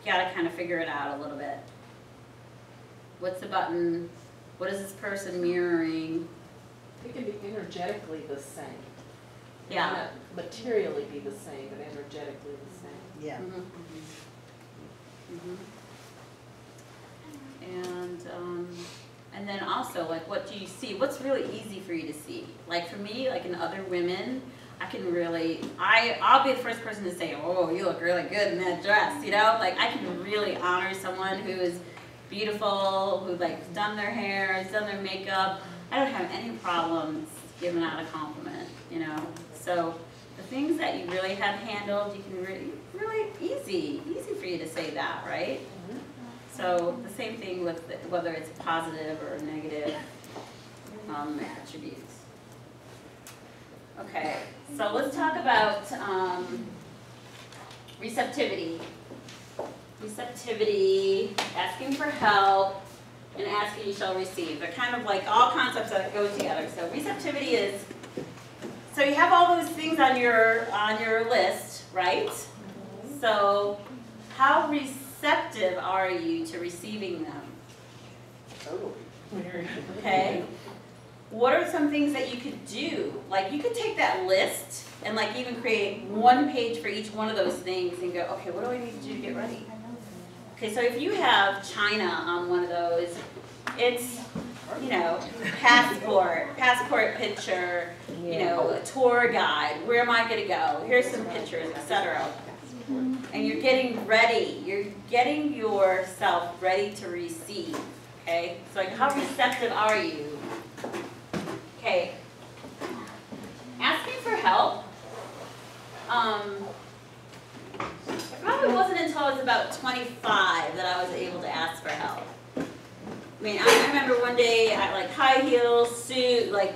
Speaker 1: you gotta kind of figure it out a little bit. What's the button? What is this person mirroring?
Speaker 3: It can be energetically the same.
Speaker 1: Yeah.
Speaker 3: Not materially be the same, but energetically the same.
Speaker 8: Yeah.
Speaker 1: And then also, like, what do you see? What's really easy for you to see? Like for me, like in other women, I can really, I'll be the first person to say, "Oh, you look really good in that dress," Like I can really honor someone who is beautiful, who like done their hair, has done their makeup. I don't have any problems giving out a compliment, So the things that you really have handled, you can really easy for you to say that, right? So the same thing with whether it's positive or negative attributes. Okay, so let's talk about receptivity. Receptivity, asking for help, and asking you shall receive. They're kind of like all concepts that go together. So receptivity is, so you have all those things on your list, right? So how receptive are you to receiving them?
Speaker 8: Totally.
Speaker 1: Okay? What are some things that you could do? Like, you could take that list and like even create one page for each one of those things and go, okay, what do I need to do to get ready? Okay, so if you have China on one of those, it's, you know, passport picture, you know, a tour guide, where am I gonna go? Here's some pictures, etc. And you're getting ready. You're getting yourself ready to receive. Okay? So like, how receptive are you? Okay. Asking for help. It probably wasn't until I was about 25 that I was able to ask for help. I mean, I remember one day I had like high heels, suit, like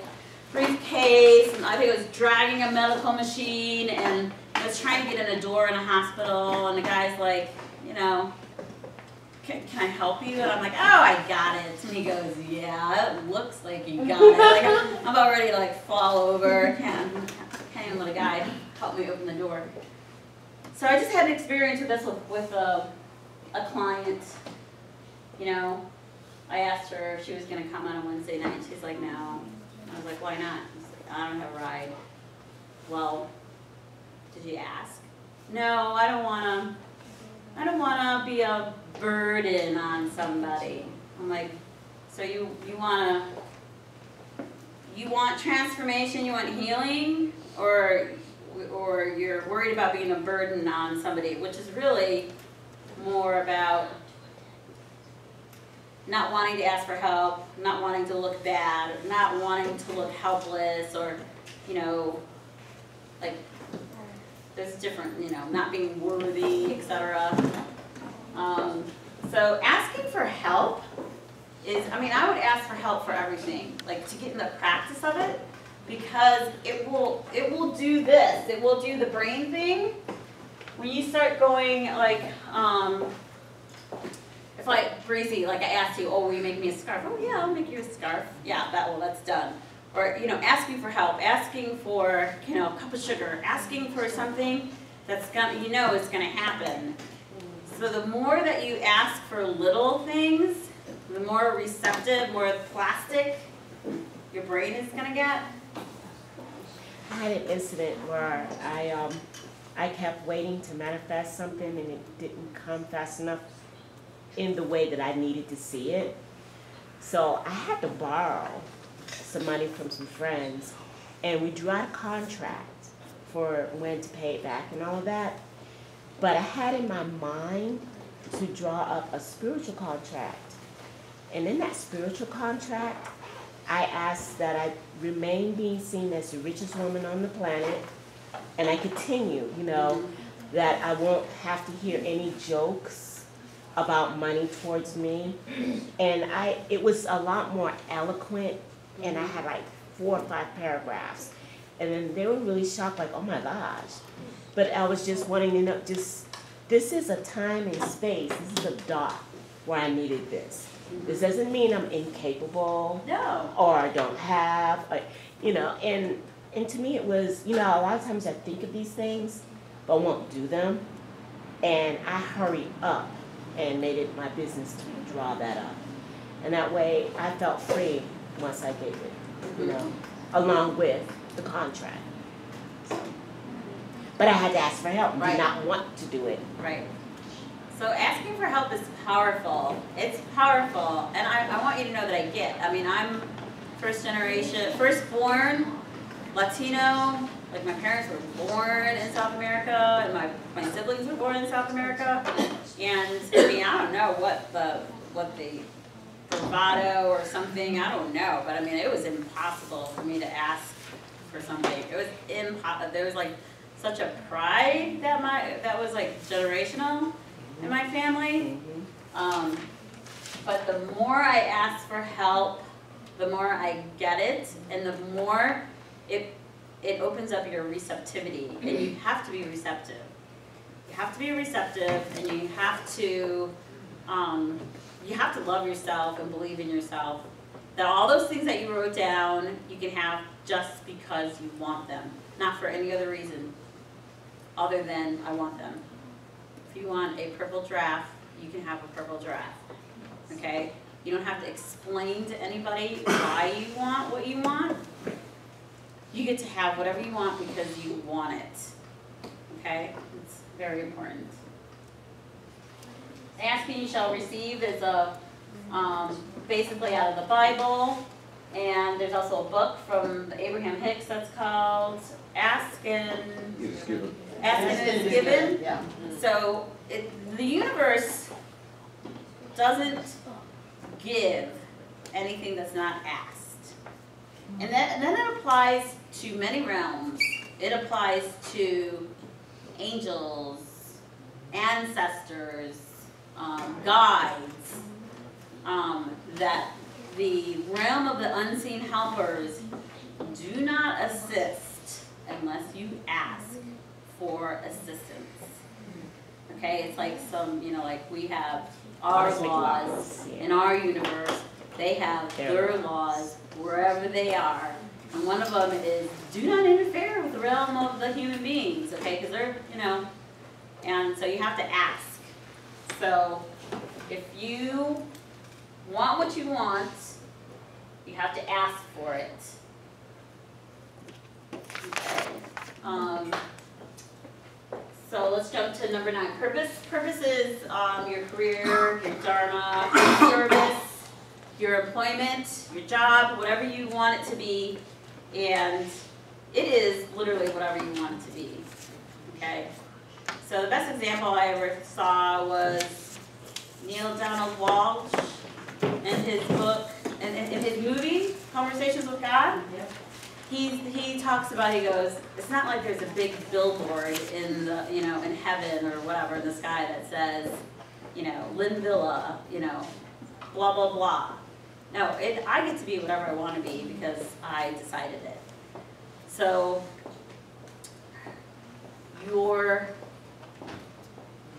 Speaker 1: briefcase, and I think I was dragging a medical machine, and I was trying to get in a door in a hospital, and the guy's like, you know, can I help you? And I'm like, oh, I got it. And he goes, yeah, it looks like you got it. Like, I'm about ready to like fall over. Can't even let a guy help me open the door. So I just had an experience with this with a client. You know, I asked her if she was going to come on a Wednesday night. And she's like, no. I was like, why not? She's like, I don't have a ride. Well, did you ask? No, I don't want to be a burden on somebody. I'm like, so you want transformation, you want healing, or you're worried about being a burden on somebody, which is really more about not wanting to ask for help, not wanting to look bad, not wanting to look helpless, or, you know, like, there's different, you know, not being worthy, etc. So asking for help is, I mean, I would ask for help for everything, like to get in the practice of it, because it will do this. It will do the brain thing. When you start going like, if like Breezy, like I asked you, oh, will you make me a scarf? Oh yeah, I'll make you a scarf. Yeah, that's done. Or, you know, asking for help, asking for, you know, a cup of sugar, asking for something that's gonna, you know, is gonna happen. So the more that you ask for little things, the more receptive, more plastic your brain is gonna get.
Speaker 6: I had an incident where I kept waiting to manifest something and it didn't come fast enough in the way that I needed to see it. So I had to borrow some money from some friends, and we drew out a contract for when to pay it back and all of that. But I had in my mind to draw up a spiritual contract. And in that spiritual contract, I asked that I remain being seen as the richest woman on the planet, and I continue, you know, that I won't have to hear any jokes about money towards me. And it was a lot more eloquent, and I had like 4 or 5 paragraphs. And then they were really shocked, like, oh my gosh. But I was just wanting to know, this is a time and space, this is a dot where I needed this. This doesn't mean I'm incapable.
Speaker 1: No.
Speaker 6: Or I don't have, you know, and to me it was, you know, a lot of times I think of these things, but won't do them. And I hurry up and made it my business to draw that up. And that way I felt free once I gave it, you know, along with the contract. So. But I had to ask for help and did not want to do it.
Speaker 1: Right. So asking for help is powerful. It's powerful. And I want you to know that I get. I mean, I'm first generation, firstborn, Latino. Like my parents were born in South America, and my siblings were born in South America. And I mean, I don't know what the bravado or something, I don't know. But I mean, it was impossible for me to ask for something. It was impossible. There was like such a pride that was like generational in my family. But the more I ask for help, the more I get it, and the more it opens up your receptivity, and you have to be receptive. You have to be receptive, and you have to love yourself and believe in yourself. That all those things that you wrote down, you can have just because you want them, not for any other reason other than I want them. If you want a purple giraffe, you can have a purple giraffe, okay? You don't have to explain to anybody why you want what you want. You get to have whatever you want because you want it, okay? It's very important. Ask and you shall receive is a, basically out of the Bible. And there's also a book from Abraham Hicks that's called Ask and
Speaker 12: It's given.
Speaker 1: It is Given.
Speaker 8: Yeah.
Speaker 1: So the universe doesn't give anything that's not asked. And then it applies to many realms. It applies to angels, ancestors, guides, that the realm of the unseen helpers do not assist unless you ask for assistance. Okay, it's like some, like we have our laws in our universe, they have their laws wherever they are. And one of them is do not interfere with the realm of the human beings, okay, because they're, and so you have to ask. So if you want what you want, you have to ask for it. Okay. So let's jump to number 9. Purpose. Purpose is your career, your dharma, your service, your employment, your job, whatever you want it to be, and it is literally whatever you want it to be. Okay. So the best example I ever saw was Neil Donald Walsh in his book, in his movie, Conversations with God.
Speaker 2: Yep.
Speaker 1: He talks about, he goes, it's not like there's a big billboard in the, in heaven or whatever in the sky that says, Lynn Villa, blah, blah, blah. No, I get to be whatever I want to be because I decided it. So your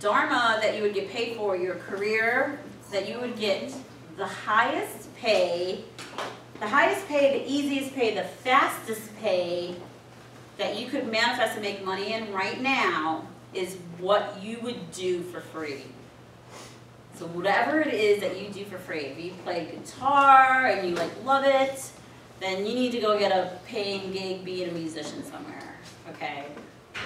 Speaker 1: dharma that you would get paid for, your career, that you would get the highest pay, the easiest pay, the fastest pay that you could manifest and make money in right now is what you would do for free. So whatever it is that you do for free, if you play guitar and you love it, then you need to go get a paying gig being a musician somewhere, okay?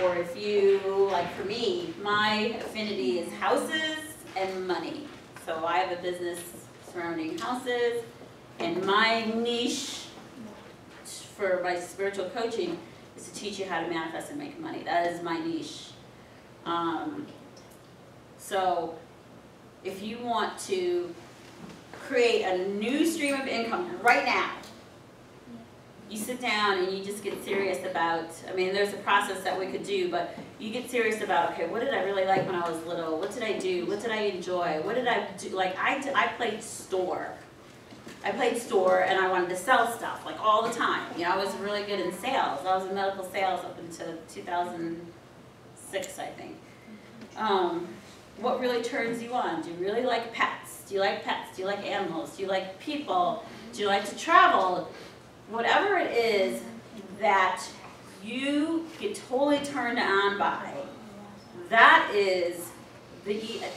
Speaker 1: Or if you, like for me, my affinity is houses and money. So I have a business surrounding houses, and my niche for my spiritual coaching is to teach you how to manifest and make money. That is my niche. So if you want to create a new stream of income right now, you sit down and you just get serious about, there's a process that we could do, but you get serious about, okay, what did I really like when I was little? What did I do? What did I enjoy? What did I do? I played store. I played store and I wanted to sell stuff, all the time. I was really good in sales. I was in medical sales up until 2006, I think. What really turns you on? Do you really like pets? Do you like pets? Do you like animals? Do you like people? Do you like to travel? Whatever it is that you get totally turned on by, that is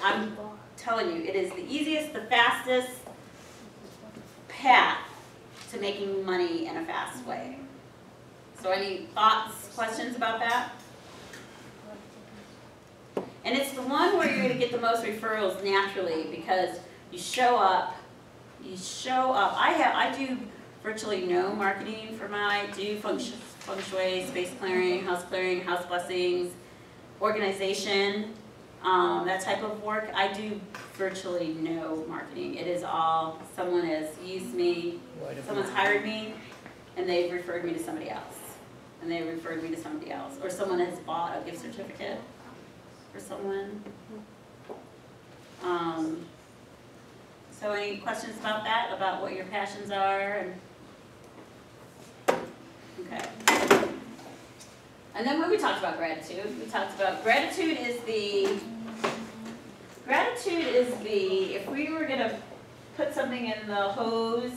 Speaker 1: I'm telling you, it is the easiest, the fastest path to making money in a fast way. So any thoughts, questions about that? And it's the one where you're going to get the most referrals naturally because you show up. I do virtually no marketing for I do feng shui, space clearing, house blessings, organization, that type of work. I do virtually no marketing. It is all someone has used me, someone's hired me, and they've referred me to somebody else. And they referred me to somebody else. Or someone has bought a gift certificate for someone. So any questions about that, about what your passions are? Okay. And then when we talked about gratitude, gratitude is the, if we were going to put something in the hose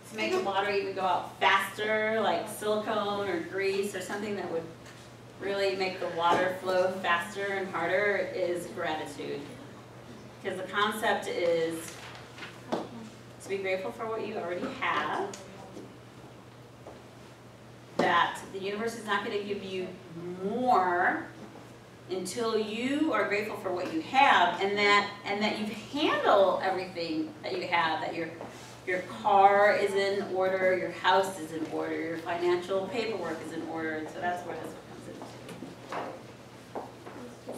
Speaker 1: to make the water even go out faster, like silicone or grease or something that would really make the water flow faster and harder is gratitude. Because the concept is to be grateful for what you already have, that the universe is not going to give you more until you are grateful for what you have, and that you handle everything that you have, that your car is in order, your house is in order, your financial paperwork is in order, and so that's where this comes into.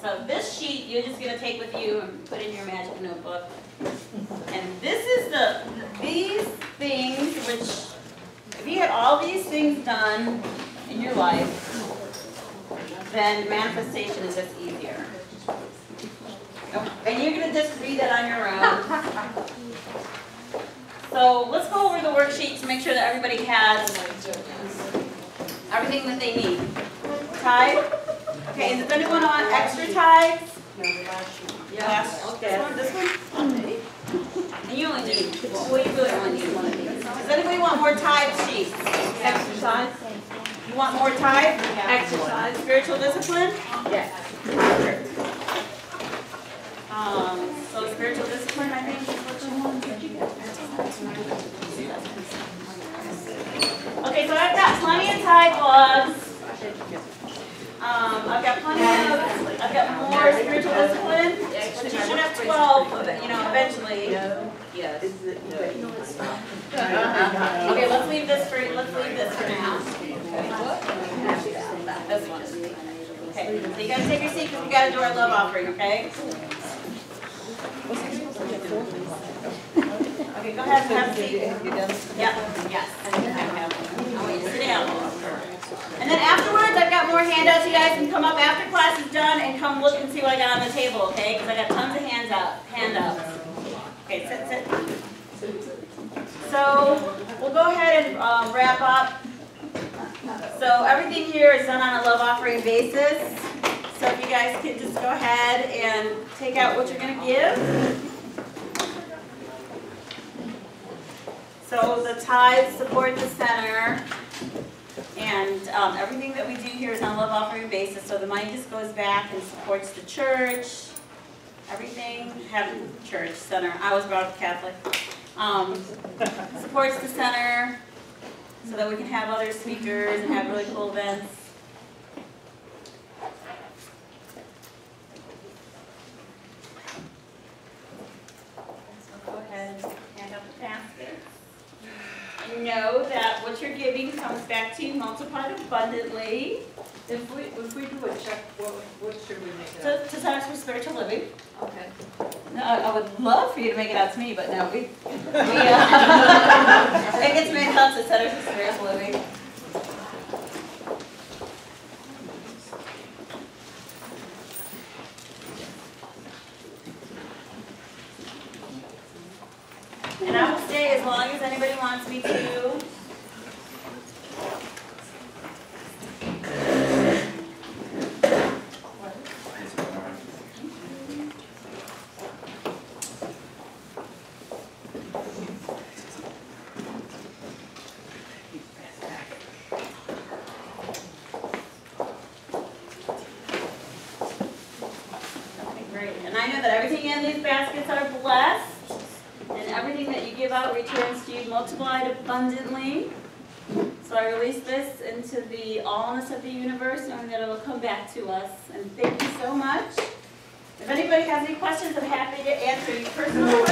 Speaker 1: So this sheet you're just going to take with you and put in your magic notebook. And this is these things which, if you had all these things done in your life, then manifestation is just easier. And you're going to just read that on your own. So let's go over the worksheet to make sure that everybody has everything that they need. Tithe. Okay, and does anyone want extra tithes? Yes. Okay. This one? And you only need, well, you really only need one of these. Does anybody want more tithe sheets? Exercise? You want more tithe? Exercise. Spiritual discipline? Yes. So spiritual discipline, I think, is what you want. Okay, so I've got plenty of tithe logs. I've got more spiritual discipline, but you should have 12 of it, eventually. Yes. Okay, let's leave this for now. This one. Okay, so you gotta take your seat because we gotta do our love offering, okay? Okay, go ahead and have a seat. You done? Yeah, yes. I want you to sit down. And then afterwards, I've got more handouts. You guys can come up after class is done and come look and see what I got on the table, okay? Because I got tons of handouts. Okay, sit. So we'll go ahead and wrap up. So everything here is done on a love offering basis. So if you guys can just go ahead and take out what you're going to give. So the tithes support the center, and everything that we do here is on a love offering basis. So the money just goes back and supports the church. Everything, church, center. I was brought up Catholic. Supports the center so that we can have other speakers and have really cool events. So go ahead and hand out the basket. And know that what you're giving comes back to you multiplied abundantly.
Speaker 3: If we do a check, what should we make it out?
Speaker 1: To Centers for Spiritual Living.
Speaker 3: Okay.
Speaker 1: No, I would love for you to make it out to me, but no, it gets made out to Centers for Spiritual Living. And I will stay as long as anybody wants me to. I know that everything in these baskets are blessed, and everything that you give out returns to you multiplied abundantly. So I release this into the allness of the universe, knowing that it will come back to us. And thank you so much. If anybody has any questions, I'm happy to answer your personal